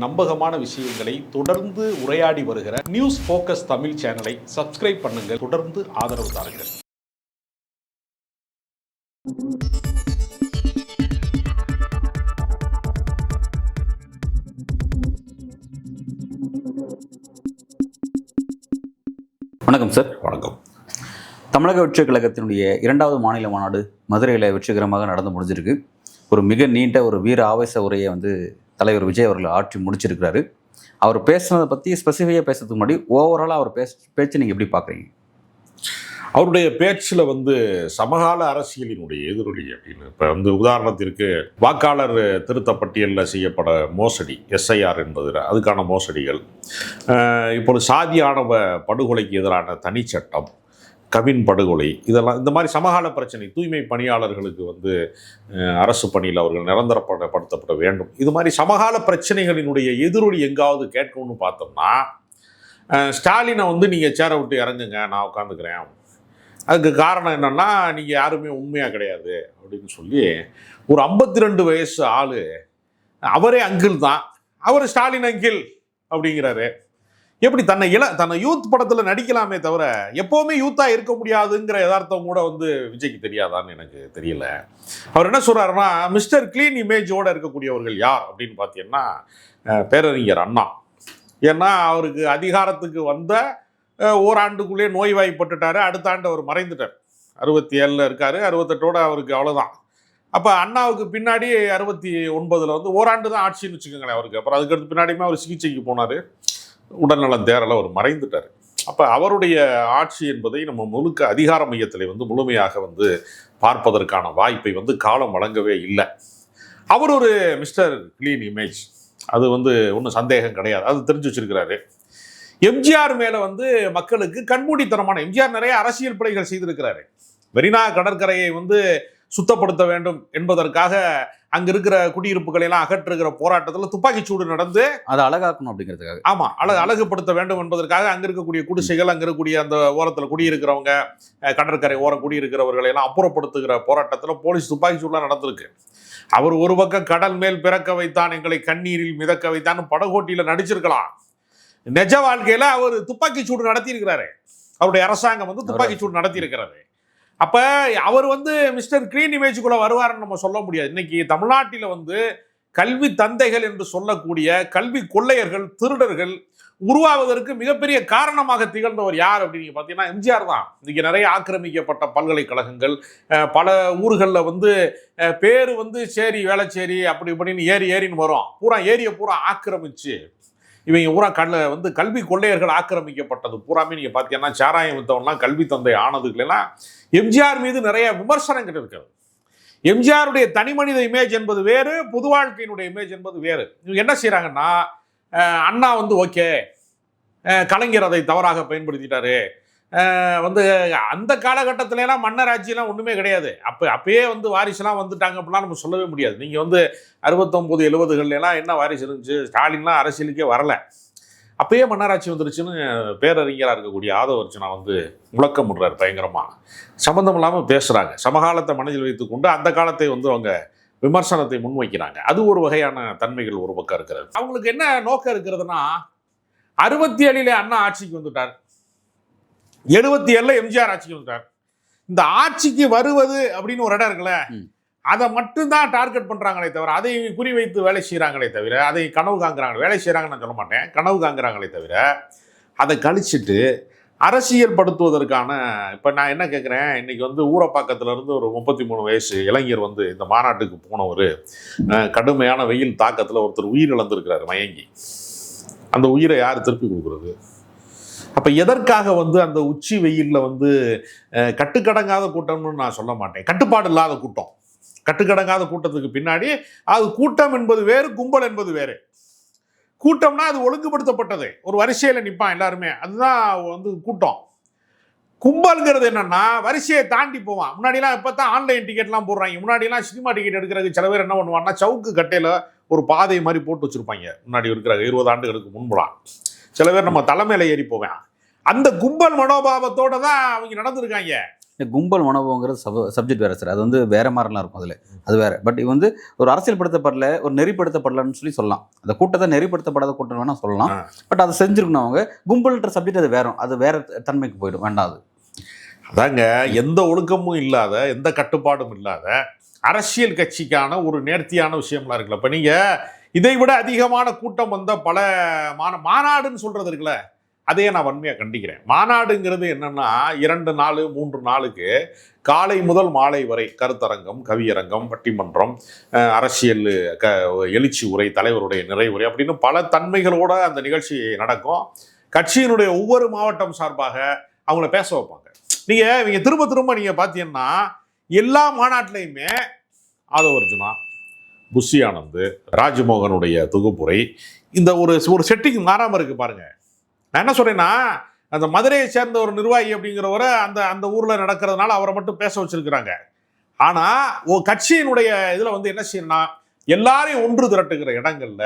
நம்பகமான விஷயங்களை தொடர்ந்து உரையாடி வருகிற நியூஸ் ஃபோக்கஸ் தமிழ் சேனலை சப்ஸ்கிரைப் பண்ணுங்கள். தொடர்ந்து ஆதரவு தாருங்கள். வணக்கம் சார். வணக்கம். தமிழக வெற்றிக் கழகத்தினுடைய 2வது மாநில மாநாடு மதுரையில் வெற்றிகரமாக நடந்து முடிஞ்சிருக்கு. ஒரு மிக நீண்ட ஒரு வீர ஆவேச உரையை தலைவர் விஜய் அவர்கள் ஆற்றி முடிச்சிருக்கிறாரு. அவர் பேசுனதை பற்றி ஸ்பெசிஃபிக்காக பேசுறதுக்கு முன்னாடி ஓவராலாக அவர் பேச்சு நீங்கள் எப்படி பார்க்குறீங்க? அவருடைய பேச்சில் சமகால அரசியலினுடைய எதிரொலி அப்படின்னு இப்போ உதாரணத்திற்கு வாக்காளர் திருத்த பட்டியலில் செய்யப்பட மோசடி, எஸ்ஐஆர் என்பது அதுக்கான மோசடிகள், இப்போது சாதி ஆணவ படுகொலைக்கு எதிரான தனிச்சட்டம், கவின் படுகொலை, இதெல்லாம் இந்த மாதிரி சமகால பிரச்சனை. தூய்மை பணியாளர்களுக்கு அரசு பணியில் அவர்கள் நிரந்தரப்படுத்தப்பட வேண்டும். இது மாதிரி சமகால பிரச்சனைகளினுடைய எதிரொலி எங்காவது கேட்கணும்னு பார்த்தோம்னா, ஸ்டாலினை நீங்கள் சேரை விட்டு இறங்குங்க, நான் உட்காந்துக்கிறேன், அதுக்கு காரணம் என்னென்னா நீங்கள் யாருமே உண்மையாக கிடையாது அப்படின்னு சொல்லி ஒரு 52 வயசு ஆள், அவரே அங்கிள் தான், அவர் ஸ்டாலின் அங்கிள் அப்படிங்கிறாரு. எப்படி தன்னை யூத் படத்தில் நடிக்கலாமே தவிர எப்போவுமே யூத்தாக இருக்க முடியாதுங்கிற யதார்த்தம் கூட விஜய்க்கு தெரியாதான்னு எனக்கு தெரியல. அவர் என்ன சொல்கிறாருன்னா, மிஸ்டர் கிளீன் இமேஜோடு இருக்கக்கூடியவர்கள் யார் அப்படின்னு பார்த்தீங்கன்னா பேரறிஞர் அண்ணா. ஏன்னா அவருக்கு அதிகாரத்துக்கு வந்த ஓராண்டுக்குள்ளே நோய்வாய்ப்பட்டுட்டார். அடுத்த ஆண்டு அவர் மறைந்துட்டார். 67 இருக்கார், 68ஓட அவருக்கு அவ்வளோதான். அப்போ அண்ணாவுக்கு பின்னாடி 69 ஓராண்டு தான் ஆட்சின்னு வச்சுக்கோங்களேன் அவருக்கு. அப்புறம் அதுக்கடுத்து பின்னாடியுமே அவர் சிகிச்சைக்கு போனார், உடல்நலம் தேரலை, அவர் மறைந்துட்டார். அப்போ அவருடைய ஆட்சி என்பதை நம்ம முழுக்க அதிகார மையத்தில் முழுமையாக பார்ப்பதற்கான வாய்ப்பை காலம் வழங்கவே இல்லை. அவர் ஒரு மிஸ்டர் கிளீன் இமேஜ், அது ஒன்றும் சந்தேகம் கிடையாது, அது தெரிஞ்சு வச்சிருக்கிறாரு. எம்ஜிஆர் மேலே மக்களுக்கு கண்மூடித்தனமான, எம்ஜிஆர் நிறைய அரசியல் பிழைகள் செய்திருக்கிறாரு. மெரினா கடற்கரையை சுத்தப்படுத்த வேண்டும் என்பதற்காக அங்க இருக்கிற குடியிருப்புகளை எல்லாம் அகற்றுகிற போராட்டத்தில் துப்பாக்கிச்சூடு நடந்து அதை அழகாக்கணும் அப்படிங்கிறதுக்காக, ஆமா, அழகுபடுத்த வேண்டும் என்பதற்காக அங்க இருக்கக்கூடிய குடிசைகள், அங்க இருக்கக்கூடிய அந்த ஓரத்தில் குடியிருக்கிறவங்க, கடற்கரை ஓரம் குடியிருக்கிறவர்களை எல்லாம் அப்புறப்படுத்துகிற போராட்டத்தில் போலீஸ் துப்பாக்கிச்சூடுலாம் நடந்திருக்கு. அவர் ஒரு பக்கம் கடல் மேல் பிறக்க வைத்தான், எங்களை கண்ணீரில் மிதக்க வைத்தான் படகோட்டியில நடிச்சிருக்கலாம். நிஜ வாழ்க்கையில அவர் துப்பாக்கிச்சூடு நடத்தி இருக்கிறாரு. அவருடைய அரசாங்கம் துப்பாக்கிச்சூடு நடத்தி இருக்கிறாரு. அப்ப அவர் மிஸ்டர் கிளீன் இமேஜுக்குள்ள வருவாருன்னு நம்ம சொல்ல முடியாது. இன்னைக்கு தமிழ்நாட்டில் கல்வி தந்தைகள் என்று சொல்லக்கூடிய கல்வி கொள்ளையர்கள், திருடர்கள் உருவாவதற்கு மிகப்பெரிய காரணமாக திகழ்ந்தவர் யார் அப்படின்னு பார்த்தீங்கன்னா எம்ஜிஆர் தான். இன்னைக்கு நிறைய ஆக்கிரமிக்கப்பட்ட பல்கலைக்கழகங்கள், பல ஊர்களில் பேரு சேரி வேளச்சேரி அப்படி இப்படின்னு ஏரின்னு வரும், பூரா ஏரியை பூரா ஆக்கிரமிச்சு இவங்க பூரா கல்வி கொள்ளையர்கள் ஆக்கிரமிக்கப்பட்டது பூராமே நீங்கள் பார்த்தீங்கன்னா சாராயம் வித்தவன்லாம் கல்வி தந்தை ஆனதுக்கெல்லாம் எம்ஜிஆர் மீது நிறைய விமர்சனங்கள் இருக்கிறது. எம்ஜிஆருடைய தனி மனித இமேஜ் என்பது வேறு, பொது வாழ்க்கையினுடைய இமேஜ் என்பது வேறு. இவங்க என்ன செய்கிறாங்கன்னா, அண்ணா ஓகே, கலைஞர் அதை தவறாக பயன்படுத்திட்டாரு, அந்த காலகட்டத்திலாம் மன்னர் ஆட்சியெல்லாம் ஒன்றுமே கிடையாது, அப்பயே வாரிசுலாம் வந்துட்டாங்க அப்படிலாம் நம்ம சொல்லவே முடியாது. நீங்கள் 69, 70கள்லாம் என்ன வாரிசு இருந்துச்சு? ஸ்டாலின்லாம் அரசியலுக்கே வரலை, அப்பயே மன்னராட்சி வந்துருச்சுன்னு பேரறிஞராக இருக்கக்கூடிய ஆதவர்ச்சனா முழக்கம் விடுறாரு பயங்கரமாக. சம்மந்தம் இல்லாமல் பேசுகிறாங்க, சமகாலத்தை மனதில் வைத்துக்கொண்டு அந்த காலத்தை அவங்க விமர்சனத்தை முன்வைக்கிறாங்க. அது ஒரு வகையான தன்மைகள் ஒரு பக்கம் இருக்கிறது. அவங்களுக்கு என்ன நோக்கம் இருக்கிறதுனா, 67 அண்ணா ஆட்சிக்கு வந்துட்டார், 77 எம்ஜிஆர் ஆட்சிக்கு வந்துட்டார். இந்த ஆட்சிக்கு வருவது அப்படின்னு ஒரு இடம் இருக்குல்ல, அதை மட்டும்தான் டார்கெட் பண்ணுறாங்களே தவிர, அதை குறிவைத்து வேலை செய்கிறாங்களே தவிர, அதை கனவு காங்குறாங்க, வேலை செய்கிறாங்கன்னு நான் சொல்ல மாட்டேன், கனவு காங்குறாங்களே தவிர அதை கழிச்சிட்டு அரசியல் படுத்துவதற்கான. இப்போ நான் என்ன கேட்குறேன், இன்றைக்கி ஊரப்பாக்கத்துலேருந்து ஒரு 33 வயசு இளைஞர் இந்த மாநாட்டுக்கு போனவர் கடுமையான வெயில் தாக்கத்தில் ஒருத்தர் உயிர் இழந்திருக்கிறார் மயங்கி. அந்த உயிரை யார் திருப்பி கொடுக்குறது? அப்போ எதற்காக அந்த உச்சி வெயிலில் கட்டுக்கடங்காத கூட்டம்னு நான் சொல்ல மாட்டேன், கட்டுப்பாடு இல்லாத கூட்டம். கட்டுக்கடங்காத கூட்டத்துக்கு பின்னாடி அது கூட்டம் என்பது வேறு, கும்பல் என்பது வேறு. கூட்டம்னா அது ஒழுங்குபடுத்தப்பட்டது, ஒரு வரிசையில் நிற்பான் எல்லாருமே, அதுதான் கூட்டம். கும்பல்ங்கிறது என்னன்னா வரிசையை தாண்டி போவான். முன்னாடிலாம் இப்போ தான் ஆன்லைன் டிக்கெட்லாம் போடுறாங்க. முன்னாடிலாம் சினிமா டிக்கெட் எடுக்கிறதுக்கு சில பேர் என்ன பண்ணுவாங்கன்னா, சவுக்கு கட்டையில் ஒரு பாதை மாதிரி போட்டு வச்சுருப்பாங்க. முன்னாடி இருக்கிற 20 ஆண்டுகளுக்கு முன்புலாம் சில பேர் நம்ம தலைமையில் ஏறி போவேன். அந்த கும்பல் மனோபாவத்தோடு தான் அவங்க நடந்திருக்காங்க. இந்த கும்பல் மனோபாவங்கிறது சப்ஜெக்ட் வேறு சார். அது வந்து வேறு மாதிரிலாம் இருக்கும் அதில், அது வேறு. பட் இது வந்து ஒரு அரசியல்படுத்தப்படல, ஒரு நெறிப்படுத்தப்படலன்னு சொல்லலாம். அந்த கூட்டத்தை நெறிப்படுத்தப்படாத கூட்டம் வேணால் சொல்லலாம். பட் அதை செஞ்சுருக்கணும் அவங்க. கும்பல்ன்ற சப்ஜெக்ட் அது வேறு, அது வேறு தன்மைக்கு போயிடும். வேண்டாம் அது. அதாங்க, எந்த ஒழுக்கமும் இல்லாத, எந்த கட்டுப்பாடும் இல்லாத அரசியல் கட்சிக்கான ஒரு நேர்த்தியான விஷயம்லாம் இருக்குல்ல. இப்போ நீங்கள் இதை விட அதிகமான கூட்டம் வந்த பல மாநாடுன்னு சொல்றது இருக்குல்ல, அதையே நான் வன்மையாக கண்டிக்கிறேன். மாநாடுங்கிறது என்னன்னா 2 நாள் 3 நாளுக்கு காலை முதல் மாலை வரை கருத்தரங்கம், கவியரங்கம், பட்டிமன்றம், அரசியல் எழுச்சி உரை, தலைவருடைய நிறைவுரை அப்படின்னு பல தன்மைகளோட அந்த நிகழ்ச்சி நடக்கும். கட்சியினுடைய ஒவ்வொரு மாவட்டம் சார்பாக அவங்கள பேச வைப்பாங்க. நீங்க திரும்ப திரும்ப நீங்க பார்த்தீங்கன்னா எல்லா மாநாட்டிலையுமே ஆதவர்ஜுனா, புஷி ஆனந்த், ராஜ்மோகனுடைய தொகுப்புரை, இந்த ஒரு செட்டிங் மாறாம இருக்கு பாருங்க. நான் என்ன சொல்றேன்னா, அந்த மதுரையை சேர்ந்த ஒரு நிர்வாகி அப்படிங்கிறவரை அந்த ஊர்ல நடக்கிறதுனால அவரை மட்டும் பேச வச்சிருக்கிறாங்க. ஆனா ஒரு கட்சியினுடைய இதுல வந்து என்ன செய்யணும்னா, எல்லாரையும் ஒன்று திரட்டுகிற இடங்கள்ல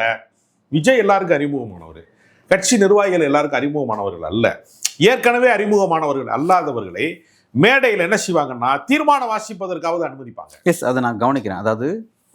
விஜய் எல்லாருக்கும் அறிமுகமானவர், கட்சி நிர்வாகிகள் எல்லாருக்கும் அறிமுகமானவர்கள் அல்ல. ஏற்கனவே அறிமுகமானவர்கள் அல்லாதவர்களை மேடையில் என்ன செய்வாங்கன்னா தீர்மானம் வாசிப்பதற்காவது அனுமதிப்பாங்க. எஸ், அதை நான் கவனிக்கிறேன். அதாவது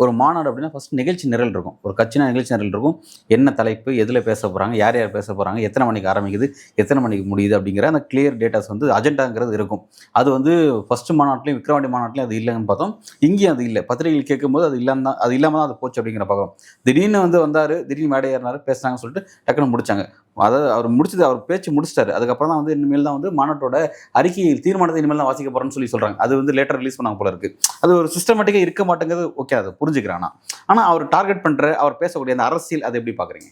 ஒரு மாநாடு அப்படின்னா ஃபஸ்ட் நிகழ்ச்சி நிரல் இருக்கும். ஒரு கட்சினா நிகழ்ச்சி நிரல் இருக்கும். என்ன தலைப்பு, எதில் பேச போகிறாங்க, யார் யார் பேச போகிறாங்க, எத்தனை மணிக்கு ஆரம்பிக்குது, எத்தனை மணிக்கு முடியுது அப்படிங்கிற அந்த கிளியர் டேட்டாஸ் வந்து அஜெண்டாங்கிறது இருக்கும். அது வந்து ஃபஸ்ட்டு மாநாட்டிலையும் விக்ரவாண்டி மாநாட்டிலையும் அது இல்லைன்னு பார்த்தோம். இங்கேயும் அது இல்லை. பத்திரிகைகள் கேட்கும்போது அது இல்லாமல் தான் அது போச்சு அப்படிங்கிற பக்கம். திடீர்னு வந்தார், திடீர்னு மேடை ஏறினார், பேசுனாங்கன்னு சொல்லிட்டு டக்குன்னு முடிச்சாங்க. அதாவது அவர் முடிச்சது, அவர் பேச்சு முடிச்சிட்டாரு. அதுக்கப்புறம் தான் வந்து இனிமேல் தான் வந்து மாநாட்டோட அறிக்கை தீர்மானத்தை இனிமேல் தான் வாசிக்க போகிறேன்னு சொல்கிறாங்க. அது வந்து லேட்டர் ரிலீஸ் பண்ணாங்க போல இருக்குது. அது ஒரு சிஸ்டமேட்டிக்காக இருக்க மாட்டேங்கிறது ஓகே, அதை புரிஞ்சுக்கிறான். ஆனால் அவர் டார்கெட் பண்ணுற, அவர் பேசக்கூடிய அந்த அரசியல், அதை எப்படி பார்க்குறீங்க?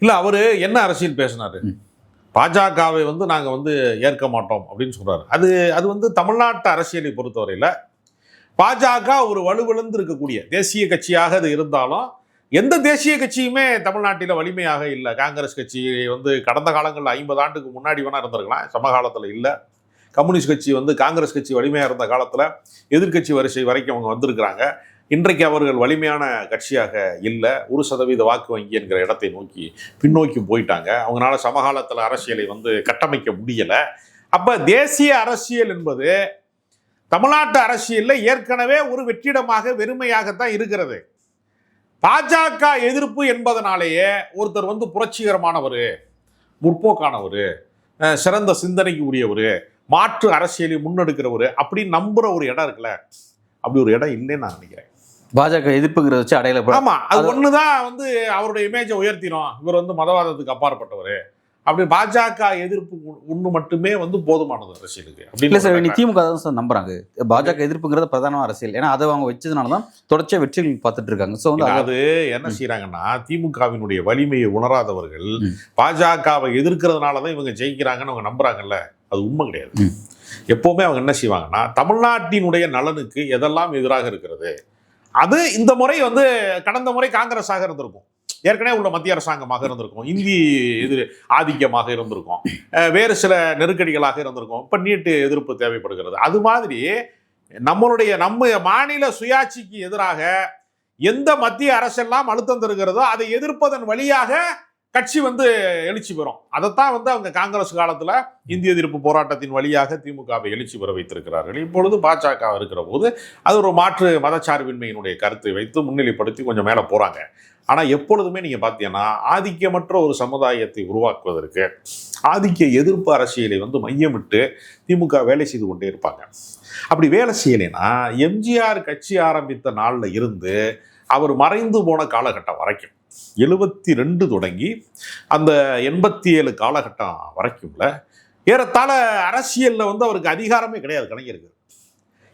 இல்லை, அவர் என்ன அரசியல் பேசினார்? பாஜகவை வந்து நாங்கள் வந்து ஏற்க மாட்டோம் அப்படின்னு சொல்கிறாரு. அது வந்து தமிழ்நாட்டு அரசியலை பொறுத்தவரையில் பாஜக ஒரு வலுவிழந்து இருக்கக்கூடிய தேசிய கட்சியாக அது இருந்தாலும் எந்த தேசிய கட்சியுமே தமிழ்நாட்டில் வலிமையாக இல்லை. காங்கிரஸ் கட்சி வந்து கடந்த காலங்களில் 50 ஆண்டுக்கு முன்னாடி வேணால் இருந்திருக்கலாம், சமகாலத்தில் இல்லை. கம்யூனிஸ்ட் கட்சி வந்து காங்கிரஸ் கட்சி வலிமையாக இருந்த காலத்தில் எதிர்கட்சி வரிசை வரைக்கும் அவங்க வந்திருக்கிறாங்க. இன்றைக்கு அவர்கள் வலிமையான கட்சியாக இல்லை. 1% வாக்கு வங்கி என்கிற இடத்தை நோக்கி பின்னோக்கி போயிட்டாங்க. அவங்களால சமகாலத்தில் அரசியலை வந்து கட்டமைக்க முடியலை. அப்போ தேசிய அரசியல் என்பது தமிழ்நாட்டு அரசியலில் ஏற்கனவே ஒரு வெற்றிடமாக வெறுமையாகத்தான் இருக்கிறது. பாஜக எதிர்ப்பு என்பதனாலேயே ஒருத்தர் வந்து புரட்சிகரமானவர், முற்போக்கானவர், சிறந்த சிந்தனைக்கு உரியவர், மாற்று அரசியலை முன்னெடுக்கிறவர் அப்படின்னு நம்புற ஒரு இடம் இருக்குல்ல, அப்படி ஒரு இடம் இல்லைன்னு நான் நினைக்கிறேன். பாஜக எதிர்ப்புங்கிறத வச்சு அடையாள. ஆமா, அது ஒண்ணுதான் வந்து அவருடைய இமேஜை உயர்த்திடும். இவர் வந்து மதவாதத்துக்கு அப்பாற்பட்டவர் அப்படி. பாஜக எதிர்ப்பு ஒண்ணு மட்டுமே வந்து போதுமானது அரசியலுக்கு. இல்லை சார், நீ திமுக தான் சார் நம்புறாங்க பாஜக எதிர்ப்புங்கிறத பிரதான அரசியல். ஏன்னா அதை அவங்க வச்சதுனால தான் தொடர்ச்சியா வெற்றிகள் பார்த்துட்டு இருக்காங்க. ஸோ வந்து அது என்ன செய்யறாங்கன்னா, திமுகவினுடைய வலிமையை உணராதவர்கள் பாஜகவை எதிர்க்கிறதுனாலதான் இவங்க ஜெயிக்கிறாங்கன்னு அவங்க நம்புறாங்கல்ல, அது உண்மை கிடையாது. எப்பவுமே அவங்க என்ன செய்வாங்கன்னா, தமிழ்நாட்டினுடைய நலனுக்கு எதெல்லாம் எதிராக இருக்கிறது, அது இந்த முறை வந்து கடந்த முறை காங்கிரஸாக இருந்திருக்கும், ஏற்கனவே உள்ள மத்திய அரசாங்கமாக இருந்திருக்கும், இந்தி எதிர் ஆதிக்கமாக இருந்திருக்கும், வேறு சில நெருக்கடிகளாக இருந்திருக்கும். இப்போ நீட்டு எதிர்ப்பு தேவைப்படுகிறது. அது மாதிரி நம்ம மாநில சுயாட்சிக்கு எதிராக எந்த மத்திய அரசெல்லாம் அழுத்தம் தருகிறதோ அதை எதிர்ப்பதன் வழியாக கட்சி வந்து எழுச்சி பெறும். அதைத்தான் வந்து அவங்க காங்கிரஸ் காலத்தில் இந்திய எதிர்ப்பு போராட்டத்தின் வழியாக திமுகவை எழுச்சி பெற வைத்திருக்கிறார்கள். இப்பொழுது பாஜக இருக்கிற போது அது ஒரு மாற்று மதச்சார்பின்மையினுடைய கருத்தை வைத்து முன்னிலைப்படுத்தி கொஞ்சம் மேலே போகிறாங்க. ஆனால் எப்பொழுதுமே நீங்கள் பார்த்தீங்கன்னா ஆதிக்கமற்ற ஒரு சமுதாயத்தை உருவாக்குவதற்கு ஆதிக்க எதிர்ப்பு அரசியலை வந்து மையமிட்டு திமுக வேலை செய்து கொண்டே இருப்பாங்க. அப்படி வேலை செய்யலைன்னா எம்ஜிஆர் கட்சி ஆரம்பித்த நாளில் இருந்து அவர் மறைந்து போன காலகட்டம் வரைக்கும் 72 தொடங்கி அந்த 87 காலகட்டம் வரைக்கும்ல ஏறத்தாழ அரசியலில் வந்து அவருக்கு அதிகாரமே கிடையாது. கலைஞருக்கு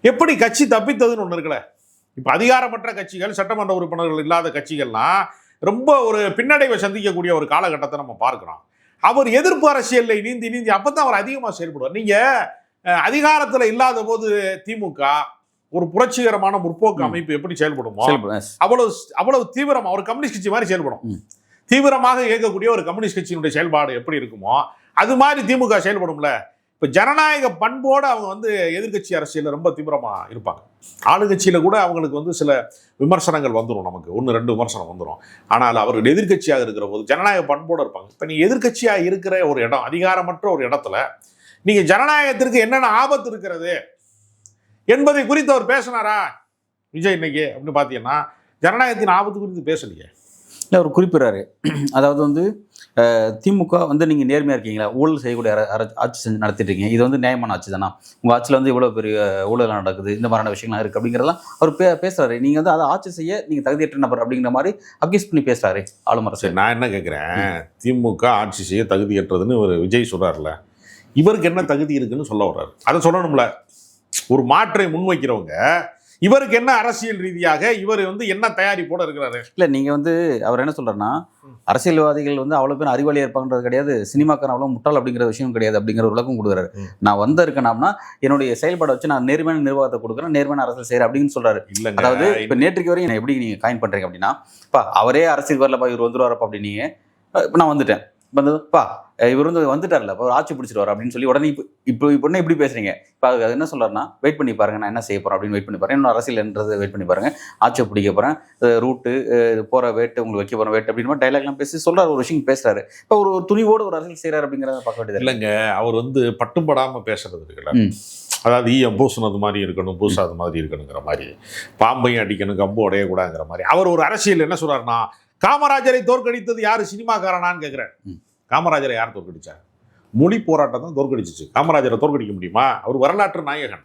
எப்படி கட்சி தப்பித்ததுன்னு ஒன்று இருக்குல்ல. இப்போ அதிகாரமற்ற கட்சிகள், சட்டமன்ற உறுப்பினர்கள் இல்லாத கட்சிகள்லாம் ரொம்ப ஒரு பின்னடைவை சந்திக்கக்கூடிய ஒரு காலகட்டத்தை நம்ம பார்க்கிறோம். அவர் எதிர்ப்பு அரசியலில் நீந்தி அப்போ தான் அவர் அதிகமாக செயல்படுவார். நீங்கள் அதிகாரத்தில் இல்லாத போது திமுக ஒரு புரட்சிகரமான முற்போக்கு அமைப்பு எப்படி செயல்படுமோ அவ்வளவு தீவிரமா ஒரு கம்யூனிஸ்ட் கட்சி மாதிரி செயல்படும். தீவிரமாக இயக்கக்கூடிய ஒரு கம்யூனிஸ்ட் கட்சியினுடைய செயல்பாடு எப்படி இருக்குமோ அது மாதிரி திமுக செயல்படும்ல. இப்போ ஜனநாயக பண்போடு அவங்க வந்து எதிர்கட்சி அரசியலில் ரொம்ப தீவிரமா இருப்பாங்க. ஆளுங்கட்சியில கூட அவங்களுக்கு வந்து சில விமர்சனங்கள் வந்துடும், நமக்கு 1-2 விமர்சனம் வந்துடும். ஆனால் அவர்கள் எதிர்கட்சியாக இருக்கிற போது ஜனநாயக பண்போடு இருப்பாங்க. இப்போ நீ எதிர்கட்சியாக இருக்கிற ஒரு இடம், அதிகாரமற்ற ஒரு இடத்துல நீங்க ஜனநாயகத்திற்கு என்னென்ன ஆபத்து இருக்கிறது, என்பதை குறித்து அவர் பேசினாரா விஜய் இன்னைக்கு அப்படின்னு பார்த்தீங்கன்னா ஜனநாயகத்தின் ஆபத்து குறித்து பேசலையே. இல்லை அவர் குறிப்பிட்றாரு, அதாவது வந்து திமுக வந்து நீங்கள் நேர்மையாக இருக்கீங்களா, ஊழல் செய்யக்கூடிய ஆட்சி செஞ்சு நடத்திட்டு இருக்கீங்க, இது வந்து நியாயமான ஆட்சி தானா, உங்கள் ஆட்சியில் வந்து இவ்வளோ பெரிய ஊழல் நடக்குது, இந்த மாதிரியான விஷயங்கள்லாம் இருக்குது அப்படிங்கிறதெல்லாம் அவர் பேசுகிறாரு. நீங்கள் வந்து அதை ஆட்சி செய்ய நீங்கள் தகுதியற்ற நபர் அப்படிங்கிற மாதிரி அக்யூஸ் பண்ணி பேசுகிறாரு ஆளும் அரசு. நான் என்ன கேட்குறேன், திமுக ஆட்சி செய்ய தகுதியற்றதுன்னு ஒரு விஜய் சொல்கிறார்ல, இவருக்கு என்ன தகுதி இருக்குன்னு சொல்ல வர்றாரு. அதை சொல்லணும்ல. ஒரு மாற்றை முன்வைக்கிறவங்க இவருக்கு என்ன அரசியல் ரீதியாக இவர் வந்து என்ன தயாரிப்போட இருக்கிறாரு. இல்லை நீங்கள் வந்து அவர் என்ன சொல்கிறாருன்னா, அரசியல்வாதிகள் வந்து அவ்வளோ பேர் அறிவாளியாக இருப்பாங்கன்றது கிடையாது, சினிமாக்காரன் அவ்வளோ முட்டாள் அப்படிங்கிற விஷயம் கிடையாது அப்படிங்கிற ஒரு விளக்கம் கொடுக்குறாரு. நான் இருக்கேன்னா என்னுடைய செயல்பாடை வச்சு நான் நேர்மையான நிர்வாகத்தை கொடுக்குறேன், நேர்மையான அரசியல் செய்கிறேன் அப்படின்னு சொல்கிறாரு. இல்லைங்க, அதாவது இப்போ நேற்றுக்கு வரையும் எப்படி நீங்கள் காயின் பண்ணுறீங்க அப்படின்னா, அவரே அரசியல் வரலப்பா இவர் வந்துருவாரப்பா அப்படின்னு இப்போ நான் வந்துட்டேன், வந்ததுப்பா இவர் வந்து வந்துட்டார்ல, இப்போ ஆட்சி பிடிச்சிருவார் அப்படின்னு சொல்லி உடனே இப்போ இப்படி பேசுறீங்க. இப்போ அது என்ன சொல்றாருன்னா, வெயிட் பண்ணி பாருங்க நான் என்ன செய்ய போறேன் அப்படின்னு வெயிட் பண்ணி பாருங்க, இன்னும் அரசியல்ன்றது வெயிட் பண்ணி பாருங்க, ஆட்சியை பிடிக்க போறேன், ரூட்டு போற வேட்டு உங்களுக்கு வைக்க போறேன் வேட்டு அப்படின்னு டைலாக்லாம் பேசி சொல்றாரு, ஒரு விஷயம் பேசுறாரு. இப்போ ஒரு துணிவோடு ஒரு அரசியல் செய்யறாரு அப்படிங்கிறத பார்க்க வேண்டியது இல்லைங்க. அவர் வந்து பட்டுப்படாம பேசுறது இருக்குல்ல, அதாவது ஈயம் பூசுனது மாதிரி இருக்கணும், பூசாத மாதிரி இருக்கணுங்கிற மாதிரி, பாம்பையும் அடிக்கணும் கம்பு உடையக்கூடாதுங்கிற மாதிரி அவர் ஒரு அரசியல் என்ன சொல்றாருன்னா, காமராஜரை தோற்கடித்தது யாரு, சினிமாக்காரனான்னு கேட்கிறேன். காமராஜரை யார் தோற்கடிச்சா? மொழி போராட்டம் தான் தோற்கடிச்சிச்சு. காமராஜரை தோற்கடிக்க முடியுமா? அவர் வரலாற்று நாயகன்,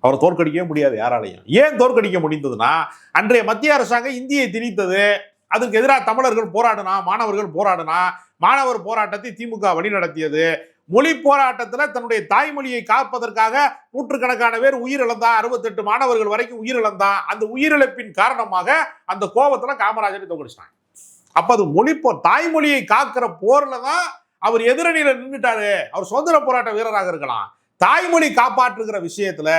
அவரை தோற்கடிக்கவே முடியாது யாராலையும். ஏன் தோற்கடிக்க முடிந்ததுன்னா, அன்றைய மத்திய அரசாங்கம் இந்தியை திணித்தது, அதுக்கு எதிராக தமிழர்கள் போராடினா, மாணவர்கள் போராடினா, மாணவர் போராட்டத்தை திமுக வழிநடத்தியது. மொழி போராட்டத்தில் தன்னுடைய தாய்மொழியை காப்பதற்காக நூற்றுக்கணக்கான பேர் உயிரிழந்தா, 68 மாணவர்கள் வரைக்கும் உயிரிழந்தா. அந்த உயிரிழப்பின் காரணமாக அந்த கோபத்துல காமராஜரை தோற்கடிச்சிட்டாங்க. அப்ப அது தாய்மொழியை காக்கிற போர்ல தான் அவர் எதிரணியில நின்றுட்டாரு. அவர் சுதந்திர போராட்ட வீரராக இருக்கலாம், தாய்மொழி காப்பாற்றுகிற விஷயத்துல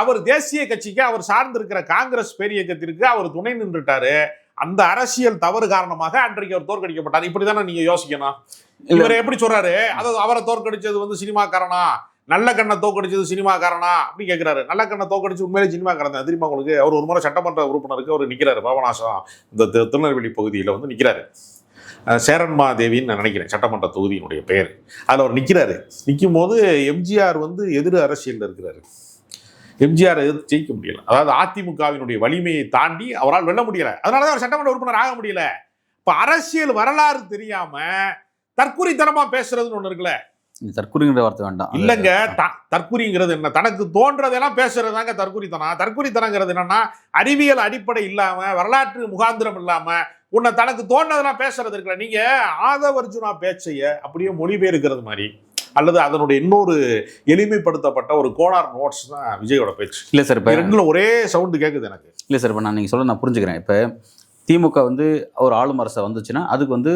அவர் தேசிய கட்சிக்கு, அவர் சார்ந்திருக்கிற காங்கிரஸ் பேரியக்கத்திற்கு அவர் துணை நின்றுட்டாரு. அந்த அரசியல் தவறு காரணமாக அன்றைக்கு அவர் தோற்கடிக்கப்பட்டார். இப்படிதானே நீங்க யோசிக்கணும். இவரை எப்படி சொல்றாரு, அதாவது அவரை தோற்கடிச்சது வந்து சினிமாக்காரனா, நல்ல கண்ணை தோற்கடிச்சது சினிமாக்காரனா அப்படி கேட்கிறாரு. நல்ல கண்ணை தோற்கடிச்சு உண்மையிலே சினிமாக்காரன் தான் தெரியுமா உங்களுக்கு? அவர் ஒரு முறை சட்டமன்ற உறுப்பினருக்கு அவர் நிற்கிறாரு, பாபநாசம் இந்த திருநெல்வேலி பகுதியில் வந்து நிற்கிறாரு. சேரன்மாதேவின்னு நான் நினைக்கிறேன் சட்டமன்ற தொகுதியினுடைய பெயர். அதில் அவர் நிற்கிறாரு. நிற்கும் போது எம்ஜிஆர் வந்து எதிர் அரசியலில் இருக்கிறாரு. எம்ஜிஆர் எதிர்த்து ஜெயிக்க முடியல, அதாவது அதிமுகவினுடைய வலிமையை தாண்டி அவரால் வெல்ல முடியல. அதனாலதான் அவர் சட்டமன்ற உறுப்பினர் ஆக முடியல. இப்ப அரசியல் வரலாறு தெரியாம தற்குறித்தனமா பேசுறதுன்னு ஒண்ணு இருக்குல்ல. தற்குறிங்கிற வார்த்தை வேண்டாம். இல்லைங்க, தற்குறிங்கிறது என்ன, தனக்கு தோன்றதெல்லாம் பேசுறதுதாங்க தற்குறித்தனம். தற்குறித்தனங்கிறது என்னன்னா, அறிவியல் அடிப்படை இல்லாம, வரலாற்று முகாந்திரம் இல்லாம உன்னை தனக்கு தோன்றதெல்லாம் பேசுறது இருக்குல்ல. நீங்க ஆதவர்ஜுனா பேச்சைய அப்படியே மொழிபெயர்க்கிறது மாதிரி, அல்லது அதனுடைய இன்னொரு எளிமைப்படுத்தப்பட்ட ஒரு கோனார் நோட்ஸ் தான் விஜயோட பேச்சு. இல்லை சார், இப்போ ரெண்டுல ஒரே சவுண்டு கேட்குது எனக்கு. இல்லை சார், இப்போ நீங்கள் சொல்ல நான் புரிஞ்சுக்கிறேன். இப்போ திமுக வந்து ஒரு ஆளும் அரசை வந்துச்சுன்னா அதுக்கு வந்து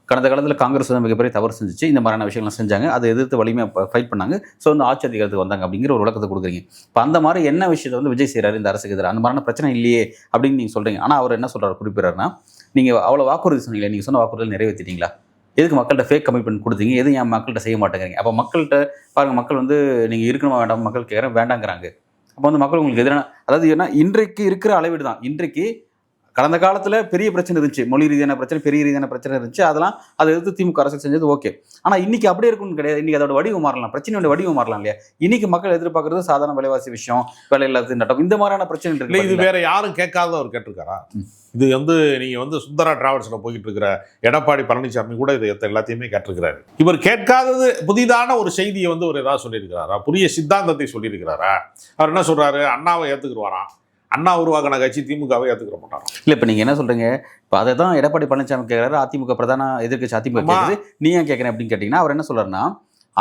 கடந்த காலத்தில் காங்கிரஸ் வந்து மிகப்பெரிய தவறு செஞ்சுச்சு, இந்த மாதிரியான விஷயங்கள்லாம் செஞ்சாங்க, அதை எதிர்த்து வலிமையாக ஃபைட் பண்ணாங்க, ஸோ வந்து ஆட்சி அதிகாரத்துக்கு வந்தாங்க அப்படிங்கிற ஒரு விளக்கத்தை கொடுக்குறீங்க. இப்போ அந்த மாதிரி என்ன விஷயத்தை வந்து விஜய் செய்கிறாரு இந்த அரசுக்கு எதிராக, அந்த மாதிரியான பிரச்சனை இல்லையே அப்படின்னு நீங்கள் சொல்கிறீங்க. ஆனால் அவர் என்ன சொல்கிறார், குறிப்பிட்றாருன்னா, நீங்கள் அவ்வளோ வாக்குறுதி சொன்னீங்களே, நீங்கள் சொன்ன வாக்குறுதிகள் நிறைவேற்றிட்டீங்களா? எதுக்கு மக்கள்கிட்ட ஃபேக் கமிட்மெண்ட் கொடுத்தீங்க, எதுவும் என் மக்கள்கிட்ட செய்ய மாட்டேங்கிறீங்க? அப்போ மக்கள்கிட்ட பாருங்கள், மக்கள் வந்து நீங்கள் இருக்கணுமா வேண்டாம் மக்கள் கேட்குறேன் வேண்டாங்கிறாங்க. அப்போ வந்து மக்கள் உங்களுக்கு எதிரான, அதாவது ஏன்னா இன்றைக்கு இருக்கிற அளவீடு தான். இன்றைக்கு கடந்த காலத்தில் பெரிய பிரச்சனை இருந்துச்சு, மொழி ரீதியான பிரச்சனை, பெரிய ரீதியான பிரச்சனை இருந்துச்சு, அதெல்லாம் அதை எதிர்த்து திமுக அரசு செஞ்சது ஓகே. ஆனால் இன்னைக்கு அப்படியே இருக்குன்னு கிடையாது. இன்னைக்கு அதோட வடிவம் மாறலாம், பிரச்சனையோட வடிவம் மாறலாம் இல்லையா? இன்னைக்கு மக்கள் எதிர்பார்க்கறது சாதாரண விலைவாசி விஷயம், வேலை இல்லாத நட்டம், இந்த மாதிரியான பிரச்சனை இருக்கு. இது வேற யாரும் கேட்காத அவர் கேட்டிருக்காரா? இது வந்து நீங்க வந்து சுந்தரா டிராவல்ஸ்ல போயிட்டு இருக்கிற எடப்பாடி பழனிசாமி கூட இது எல்லாத்தையுமே கேட்டிருக்கிறாரு. இவர் கேட்காதது புதிதான ஒரு செய்தியை வந்து ஒரு ஏதாவது சொல்லியிருக்கிறாரா? புதிய சித்தாந்தத்தை சொல்லியிருக்கிறாரா? அவர் என்ன சொல்றாரு, அண்ணாவை ஏத்துக்குருவாராம், அண்ணா உருவாக்கின கட்சி திமுகவை ஏற்றுக்கிற மாட்டாங்க. இல்லை, இப்போ நீங்கள் என்ன சொல்கிறீங்க, இப்போ அதை தான் எடப்பாடி பழனிசாமி கேட்குறாரு, அதிமுக பிரதான எதிர்க்கட்சி அதிமுக கேட்குது, நீ ஏன் கேட்குறேன் அப்படின்னு கேட்டிங்கன்னா, அவர் என்ன சொல்கிறாருன்னா,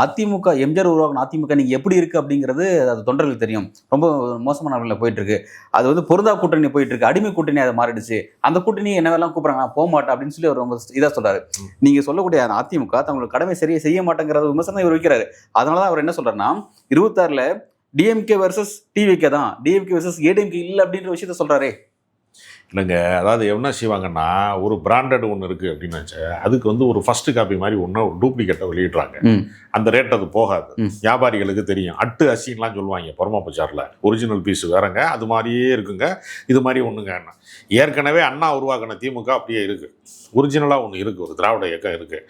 அதிமுக எம்ஜிஆர் உருவாக்கின அதிமுக நீங்கள் எப்படி இருக்குது அப்படிங்கிறது அது தொண்டர்களுக்கு தெரியும், ரொம்ப மோசமான நிலையில் போயிட்டுருக்கு, அது வந்து பொருந்தா கூட்டணி போயிட்டுருக்கு, அடிமை கூட்டணி அதை மாறிடுச்சு, அந்த கூட்டணி என்னவெல்லாம் கூப்பிட்றாங்க, நான் போக மாட்டேன் அப்படின்னு சொல்லி அவர் ரொம்ப இதாக சொல்கிறாரு. நீங்கள் சொல்லக்கூடிய அதிமுக தங்களோட கடமை சரியாக செய்ய மாட்டேங்கிறத விமர்சனம் இவர் வைக்கிறாரு. அதனால தான் அவர் என்ன சொல்கிறாருன்னா, 26ல் டிஎம்கே வர்சஸ் டிவிகே தான், டிஎம்கே வர்சஸ் ஏடிஎம்கே இல்லை அப்படின்ற விஷயத்த சொல்கிறாரே. இல்லைங்க, அதாவது என்ன செய்வாங்கன்னா, ஒரு பிராண்டட் ஒன்று இருக்குது அப்படின்னு அதுக்கு வந்து ஒரு ஃபர்ஸ்ட் காப்பி மாதிரி ஒன்று ஒரு டூப்ளிகேட்டை வெளியிடுறாங்க. அந்த ரேட் அது போகாது, வியாபாரிகளுக்கு தெரியும். அட்டு அசின்லாம் சொல்லுவாங்க பொறமா பச்சாரில், ஒரிஜினல் பீஸ் வேறங்க, அது மாதிரியே இருக்குங்க, இது மாதிரி ஒன்றுங்க. ஏற்கனவே அண்ணா உருவாக்கின திமுக அப்படியே இருக்குது, ஒரிஜினலாக ஒன்று இருக்குது, ஒரு திராவிட இயக்கம் இருக்குது,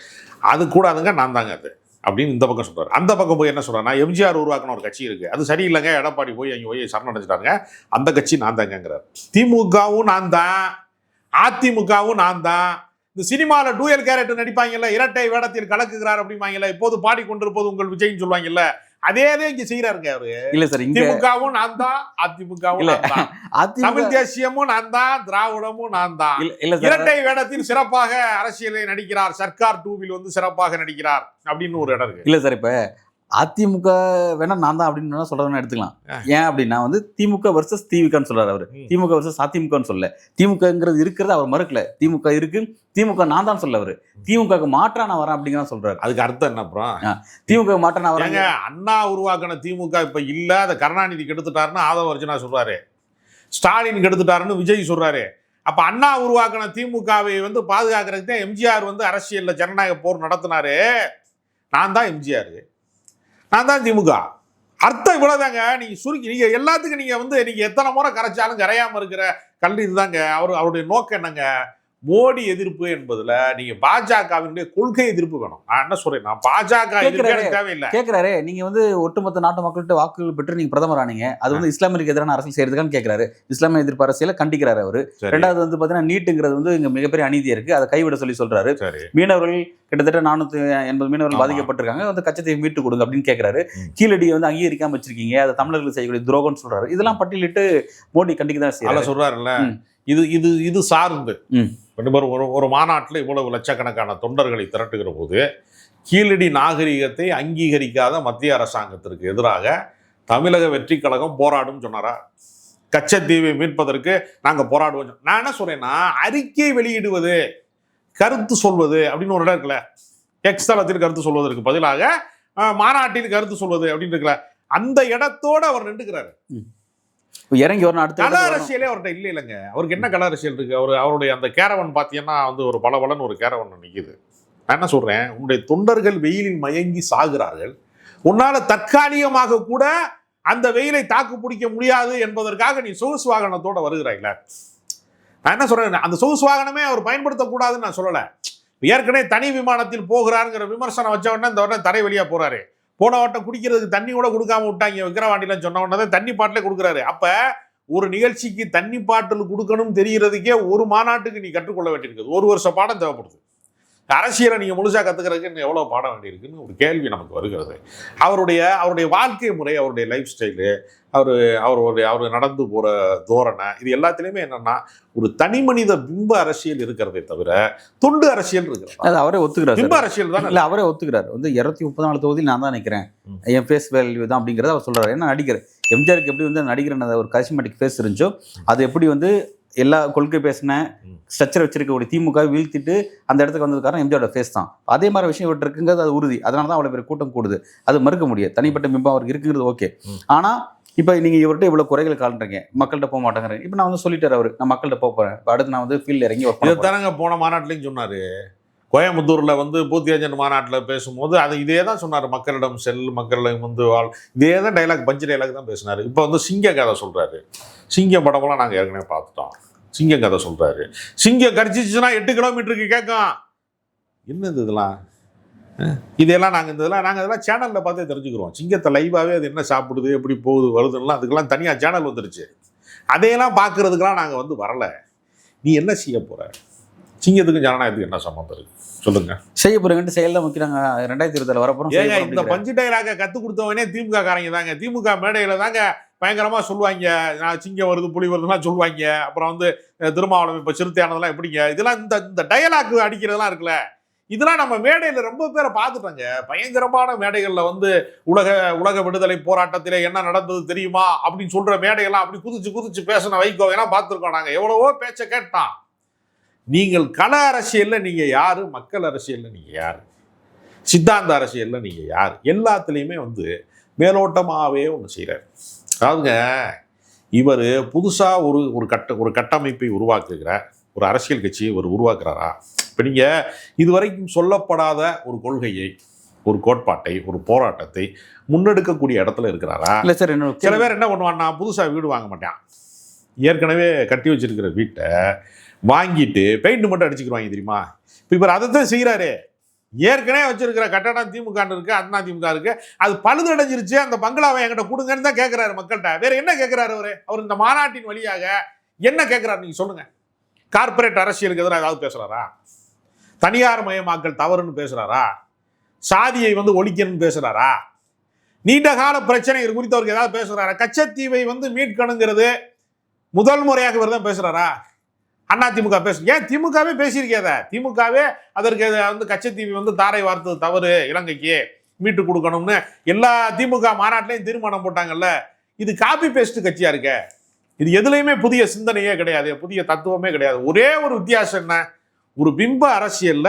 அது கூடாதுங்க, நான் தாங்க அது அப்படின்னு இந்த பக்கம் சொல்றாரு. அந்த பக்கம் போய் என்ன சொல்றாருன்னா, எம்ஜிஆர் உருவாக்கின ஒரு கட்சி இருக்கு, அது சரியில்லைங்க, எடப்பாடி போய் அங்கே போய் சரணடைஞ்சிட்டாங்க, அந்த கட்சி நான் தாங்கிறார். திமுகவும் நான் தான், அதிமுகவும் நான் தான். இந்த சினிமாவில் டூயல் கேரக்டர் நடிப்பாங்கல்ல, இரட்டை வேடத்தில் கலக்குகிறார் அப்படிம்பாங்கல்ல, இப்போது பாடிக்கொண்டிருப்போது உங்கள் விஜய்ன்னு சொல்லுவாங்கல்ல, அதேதான் இங்க செய்யறாருங்க அவரு. இல்ல சார், திமுகவும் நான் தான், அதிமுகவும் நான் தான், தமிழ் தேசியமும் நான் தான், திராவிடமும் நான் தான். இரட்டை வேடத்தில் சிறப்பாக அரசியலை நடிக்கிறார், சர்க்கார் 2வில் வந்து சிறப்பாக நடிக்கிறார் அப்படின்னு ஒரு இடம் இருக்கு. இல்ல சார், இப்ப அதிமுக வேணா நான் தான் அப்படின்னு சொல்றதுன்னு எடுத்துக்கலாம். ஏன் அப்படின்னா வந்து திமுக வர்சஸ் திமுகன்னு சொல்றாரு அவரு, திமுக வர்சஸ் அதிமுகன்னு சொல்ல. திமுகங்கிறது இருக்கிறது அவர் மறுக்கல, திமுக இருக்கு, திமுக நான் தான் சொல்ல அவரு. திமுக மாற்றா நான் வரேன் அப்படிங்கிறத சொல்றாரு. அதுக்கு அர்த்தம் என்ன அப்புறம்? திமுக மாற்றா நான் வரேங்க. அண்ணா உருவாக்கின திமுக இப்ப இல்ல, அதை கருணாநிதி கெடுத்துட்டாருன்னு ஆதவ அர்ஜுனா சொல்றாரு, ஸ்டாலின் கெடுத்துட்டாருன்னு விஜய் சொல்றாரு. அப்ப அண்ணா உருவாக்கின திமுகவை வந்து பாதுகாக்கிறதுக்கு தான் எம்ஜிஆர் வந்து அரசியல்ல ஜனநாயக போர் நடத்தினாரு. நான் தான் எம்ஜிஆர், நான் தான் திமுக. அர்த்தம் இவ்வளவுதாங்க. நீங்க சுருக்கி நீங்க எல்லாத்துக்கும் நீங்க வந்து நீங்க எத்தனை முறை கரைச்சாலும் கரையாம இருக்கிற கல்வி இதுதாங்க. அவருடைய நோக்கம் என்னங்க? மோடி எதிர்ப்பு என்பதுல நீங்க பாஜகவினுடைய கொள்கை எதிர்ப்பு வேணும். நான் என்ன சொல்றேன், நான் பாஜக எதிர்ப்பு தேவையில்லை. கேட்கிறாரு, நீங்க வந்து ஒட்டுமொத்த நாட்டு மக்கள்கிட்ட வாக்குகள் பெற்று நீங்க பிரதமர் ஆனீங்க, அது வந்து இஸ்லாமியருக்கு எதிரான அரசியல் செய்யறதுக்கான்னு கேட்கிறாரு. இஸ்லாமிய எதிர்ப்பு அரசியலை கண்டிக்கிறாரு அவரு. ரெண்டாவது வந்து பாத்தீங்கன்னா நீட்டுங்கிறது வந்து இங்க மிகப்பெரிய அநீதியா இருக்கு, அதை கைவிட சொல்றாரு. மீனவர்கள் கிட்டத்தட்ட 480 மீனவர்கள் பாதிக்கப்பட்டிருக்காங்க, வந்து கச்சத்தை மீட்டு கொடுங்க அப்படின்னு கேட்கிறாரு. கீழடியை வந்து அங்கீகரிக்காம வச்சிருக்கீங்க, அதை தமிழர்கள் செய்யக்கூடிய துரோகம்னு சொல்றாரு. இதெல்லாம் பட்டியலிட்டு மோடி கண்டிக்கதான் செய்யறாரு. சொல்றாருல்ல, இது சார்ந்து ஒரு மாநாட்டில் இவ்வளவு லட்சக்கணக்கான தொண்டர்களை திரட்டுகிற போது கீழடி நாகரிகத்தை அங்கீகரிக்காத மத்திய அரசாங்கத்திற்கு எதிராக தமிழக வெற்றி கழகம் போராடும் சொன்னாரா? கச்சத்தீவை மீட்பதற்கு நாங்க போராடுவோம். நான் என்ன சொல்றேன்னா, அறிக்கை வெளியிடுவது, கருத்து சொல்வது அப்படின்னு ஒரு இடம் இருக்குல்ல, எக்ஸ் தளத்தில் கருத்து சொல்வதற்கு பதிலாக மாநாட்டில் கருத்து சொல்வது அப்படின்னு இருக்குல்ல, அந்த இடத்தோட அவர் நின்றுக்கிறாரு. இறங்கி வரணும். அடுத்த கல அரசியலே அவர்கிட்ட இல்லை இல்லைங்க. அவருக்கு என்ன கல அரசியல் இருக்கு? அவருடைய அந்த கேரவன் பார்த்தீங்கன்னா வந்து ஒரு பலபலன்னு ஒரு கேரவன் நிற்குது. நான் என்ன சொல்றேன், உன்னுடைய தொண்டர்கள் வெயிலில் மயங்கி சாகிறார்கள், உன்னால தற்காலிகமாக கூட அந்த வெயிலை தாக்கு பிடிக்க முடியாது என்பதற்காக நீ சொகுசு வாகனத்தோட வருகிறாய்ல. நான் என்ன சொல்றேன், அந்த சொகுசு வாகனமே அவர் பயன்படுத்தக்கூடாதுன்னு நான் சொல்லலை. ஏற்கனவே தனி விமானத்தில் போகிறாருங்கிற விமர்சனம் வச்ச உடனே இந்த உடனே தரை வழியா போறாரு. போன வட்டம் குடிக்கிறதுக்கு தண்ணி கூட கொடுக்காம விட்டாங்க விக்கிரவாண்டிலாம் சொன்ன உடனே தண்ணி பாட்டிலே கொடுக்குறாரு. அப்ப ஒரு நிகழ்ச்சிக்கு தண்ணி பாட்டில் கொடுக்கணும் தெரிகிறதுக்கே ஒரு மாநாட்டுக்கு நீ கற்றுக்கொள்ள வேண்டியிருக்குது, 1 வருஷ பாடம் தேவைப்படுது. அரசியலை நீங்க முழுசா கத்துக்கிறதுக்கு எவ்வளவு பாடம் வேண்டியிருக்குன்னு ஒரு கேள்வி நமக்கு வருகிறது. அவருடைய வாழ்க்கை முறை, அவருடைய லைஃப் ஸ்டைலு, அவர் நடந்து போற தோரணை, இது எல்லாத்திலுமே என்னன்னா ஒரு தனி மனித பிம்ப அரசியல் இருக்கிறதை தவிர தொண்டு அரசியல் இருக்கிறது. அது அவரே ஒத்துக்கிறார். பிம்ப அரசியல் தான் இல்ல, அவரே ஒத்துக்கிறார். வந்து 234 தொகுதியில் நான் தான் நினைக்கிறேன், என் ஃபேஸ் வேல்யூ தான் அப்படிங்கிறத அவர் சொல்றாரு. ஏன்னா நடிகர் எம்ஜிஆருக்கு எப்படி வந்து நடிகர் ஒரு கரிஸ்மேட்டிக் ஃபேஸ் இருந்துச்சோ, அது எப்படி வந்து எல்லா கொள்கை பேசின ஸ்ட்ரக்சர் வச்சிருக்கக்கூடிய திமுக வீழ்த்திட்டு அந்த இடத்துக்கு வந்தது காரணம் எம்ஜிஆரோட ஃபேஸ் தான். அதே மாதிரி விஷயம் இவர்கிட்ட இருக்குங்கிறது அது உறுதி. அதனால தான் அவ்வளோ பெரிய கூட்டம் கூடுது, அது மறுக்க முடியாது. தனிப்பட்ட பிம்பம் அவருக்கு இருக்குங்கிறது ஓகே. ஆனால் இப்போ நீங்கள் இவர்கிட்ட இவ்வளோ குறைகள் காண்றீங்க, மக்கள்கிட்ட போக மாட்டேங்கிறீங்க. இப்போ நான் வந்து சொல்லிட்டாரு அவர், நான் மக்கள்கிட்ட போகிறேன், அடுத்து நான் வந்து ஃபீல்டில் இறங்கி தானங்க போன மாநாட்டிலையும் சொன்னார். கோயம்புத்தூர்ல வந்து பூத் ஏஜென்ட் மாநாட்டில் பேசும்போது அது இதே தான் சொன்னார், மக்களிடம் செல், மக்களிடம் வந்து வாழ், இதே தான் டைலாக், பஞ்சு டைலாக் தான் பேசினார். இப்போ வந்து சிங்க கதை சொல்றாரு. சிங்கம் படமெல்லாம் நாங்கள் ஏற்கனவே பார்த்துட்டோம். சிங்கம் கதை சொல்றாரு. சிங்கம் கடிச்சிச்சுன்னா 8 கிலோமீட்டருக்கு கேட்கும். என்னது இதெல்லாம்? இதெல்லாம் நாங்கள் சேனலில் பார்த்தே தெரிஞ்சுக்கிறோம். சிங்கத்தை லைவாகவே அது என்ன சாப்பிடுது, எப்படி போகுது வருதுலாம், அதுக்கெல்லாம் தனியாக சேனல் வந்துருச்சு. அதையெல்லாம் பார்க்கறதுக்கெல்லாம் நாங்கள் வந்து வரலை. நீ என்ன செய்ய போற? சிங்கத்துக்கும் ஜனநாயகத்துக்கு என்ன சம்பந்தம் இருக்கு சொல்லுங்க? செய்ய போறீங்கன்னு செயல் வைக்கிறாங்க. 2020 வரப்போறோம். இந்த பஞ்சு டைலாக கற்றுக் கொடுத்தவனே திமுக காரங்க தாங்க. திமுக மேடையில தாங்க பயங்கரமா சொல்லுவாங்க, நான் சிங்கம் வருது புலி வருதுலாம் சொல்லுவாங்க. அப்புறம் வந்து திருமாவளவன் இப்போ சிறுத்தையானதெல்லாம் எப்படிங்க, இதெல்லாம் இந்த டயலாக் அடிக்கிறதெல்லாம் இருக்குல்ல, இதெல்லாம் நம்ம மேடையில் ரொம்ப பேரை பார்த்துட்டோங்க. பயங்கரமான மேடைகளில் வந்து உலக விடுதலை போராட்டத்தில் என்ன நடந்தது தெரியுமா அப்படின்னு சொல்ற மேடையெல்லாம் அப்படி குதிச்சு பேசின வைகோ எல்லாம் பார்த்துருக்கோம். நாங்கள் எவ்வளவோ பேச்சை கேட்டான். நீங்கள் கள அரசியலில் நீங்கள் யாரு, மக்கள் அரசியலில் நீங்கள் யாரு, சித்தாந்த அரசியலில் நீங்கள் யார், எல்லாத்துலேயுமே வந்து மேலோட்டமாகவே ஒன்று செய்கிறார். அதாவதுங்க, இவர் புதுசாக ஒரு கட்டமைப்பை உருவாக்குகிறார், ஒரு அரசியல் கட்சியை இவர் உருவாக்குறாரா? இப்போ நீங்கள் இதுவரைக்கும் சொல்லப்படாத ஒரு கொள்கையை, ஒரு கோட்பாட்டை, ஒரு போராட்டத்தை முன்னெடுக்கக்கூடிய இடத்துல இருக்கிறாரா? இல்லை சார், சில பேர் என்ன பண்ணுவான்னா, புதுசாக வீடு வாங்க மாட்டான், ஏற்கனவே கட்டி வச்சிருக்கிற வீட்டை வாங்கிட்டு பெயிண்ட் மட்டும் அடிச்சுக்கிடுவாங்க தெரியுமா? இப்போ இவர் அதை தான் செய்கிறாரு. ஏற்கனவே வச்சிருக்கிற கட்டடம் திமுக இருக்கு, அண்ணா திமுக இருக்கு, அது பழுதடைஞ்சிருச்சு, அந்த பங்களாவை என்கிட்ட கொடுங்கன்னு தான் கேட்கிறாரு மக்கள்கிட்ட. வேற என்ன கேட்கிறாரு அவர் இந்த மாநாட்டின் வழியாக என்ன கேட்கிறாரு நீங்க சொல்லுங்க. கார்பரேட் அரசியலுக்கு எதிராக ஏதாவது பேசுறாரா? தனியார் மயமாக்கல் தவறுன்னு பேசுறாரா? சாதியை ஒழிக்கணும்னு பேசுறாரா? நீண்ட கால பிரச்சனை குறித்து அவருக்கு ஏதாவது பேசுறாரா? கச்சத்தீவை மீட்கணுங்கிறது முதல் முறையாக இவர் தான் பேசுறாரா? அண்ணா திமுக ஏன் திமுகவே பேசியிருக்கேத, திமுகவே அதற்கு கச்சத்தீவை தாரை வார்த்தது தவறு, இலங்கைக்கு மீட்டு கொடுக்கணும்னு எல்லா திமுக மாநாட்டிலையும் தீர்மானம் போட்டாங்கல்ல. இது காப்பி பேஸ்ட் கட்சியா இருக்க. இது எதுலையுமே புதிய சிந்தனையே கிடையாது, புதிய தத்துவமே கிடையாது. ஒரே ஒரு வித்தியாசம் என்ன, ஒரு பிம்ப அரசியல்ல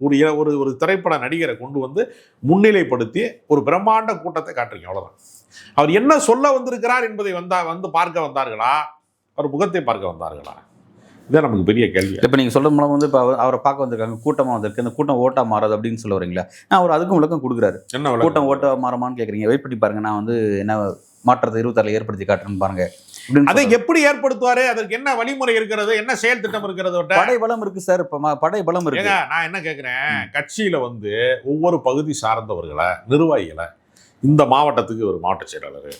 ஒரு திரைப்பட நடிகரை கொண்டு முன்னிலைப்படுத்தி ஒரு பிரம்மாண்ட கூட்டத்தை காட்டுறீங்க, அவ்வளவுதான். அவர் என்ன சொல்ல வந்திருக்கிறார் என்பதை பார்க்க வந்தார்களா, அவர் முகத்தை பார்க்க வந்தார்களா? இதான் நமக்கு பெரிய கேள்வி. இப்போ நீங்கள் சொல்கிற மூலம் இப்போ அவரை பார்க்க வந்திருக்காங்க, கூட்டமாக வந்திருக்கு, இந்த கூட்டம் ஓட்டா மாறாது அப்படின்னு சொல்ல வரீங்களா? நான் அவர் அதுக்கும் விளக்கம் கொடுக்குறாரு. என்ன கூட்டம் ஓட்ட மாறமான்னு கேட்குறீங்க, வெயிட் பண்ணி பாருங்க, நான் என்ன மாற்றத்தை 26 ஏற்படுத்தி காட்டுறேன்னு பாருங்க. அதை எப்படி ஏற்படுத்துவாரு, அதற்கு என்ன வழிமுறை இருக்கிறது, என்ன செயல் திட்டம் இருக்கிறது? படை பலம் இருக்கு சார், இப்போ படை பலம் இருக்கு. நான் என்ன கேட்கிறேன், கட்சியில ஒவ்வொரு பகுதி சார்ந்தவர்களை, நிர்வாகிகளை, இந்த மாவட்டத்துக்கு ஒரு மாவட்ட செயலாளர்,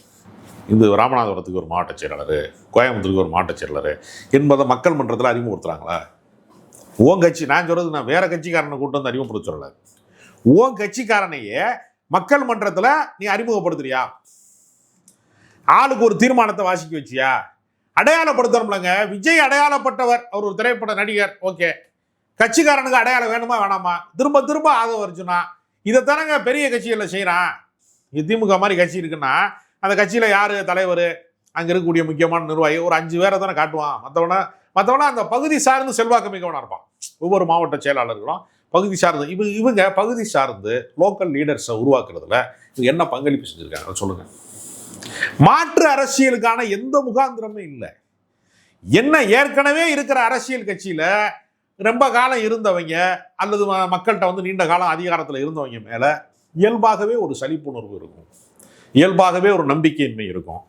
இந்த ராமநாதபுரத்துக்கு ஒரு மாவட்ட செயலாளர், கோயம்புத்தூருக்கு ஒரு மாவட்ட செயலாளர் என்பதை மக்கள் மன்றத்தில் அறிமுகப்படுத்துறாங்களா? ஓன் கட்சி, நான் சொல்றது நான் வேற கட்சிக்காரனை கூட்டு அறிமுகப்படுத்த சொல்லல, ஓன் கட்சிக்காரனையே மக்கள் மன்றத்தில் நீ அறிமுகப்படுத்துறியா? ஆளுக்கு ஒரு தீர்மானத்தை வாசிக்க வச்சியா? அடையாளப்படுத்தணும்லங்க. விஜய் அடையாளப்பட்டவர், அவர் ஒரு திரைப்பட நடிகர், ஓகே. கட்சிக்காரனுக்கு அடையாளம் வேணுமா வேணாமா? திரும்ப திரும்ப ஆதரவு அர்ஜுனா இதைத்தானங்க பெரிய கட்சிகளில் செய்யறான். திமுக மாதிரி கட்சி இருக்குன்னா அந்த கட்சியில யாரு தலைவர், அங்க இருக்கக்கூடிய முக்கியமான நிர்வாகி ஒரு 5 பேரை தானே காட்டுவான். மற்றவனா அந்த பகுதி சார்ந்து செல்வாக்கு மிக்கவனா இருப்பான். ஒவ்வொரு மாவட்ட செயலாளர்களும் பகுதி சார்ந்து இவங்க பகுதி சார்ந்து லோக்கல் லீடர்ஸை உருவாக்குறதுல இவங்க என்ன பங்களிப்பு செஞ்சிருக்காங்க சொல்லுங்க. மாற்று அரசியலுக்கான எந்த முகாந்திரமே இல்லை. என்ன ஏற்கனவே இருக்கிற அரசியல் கட்சியில ரொம்ப காலம் இருந்தவங்க அல்லது மக்கள்கிட்ட நீண்ட காலம் அதிகாரத்தில் இருந்தவங்க மேல இயல்பாகவே ஒரு சலிப்புணர்வு இருக்கும், இயல்பாகவே ஒரு நம்பிக்கையின்மை இருக்கும்.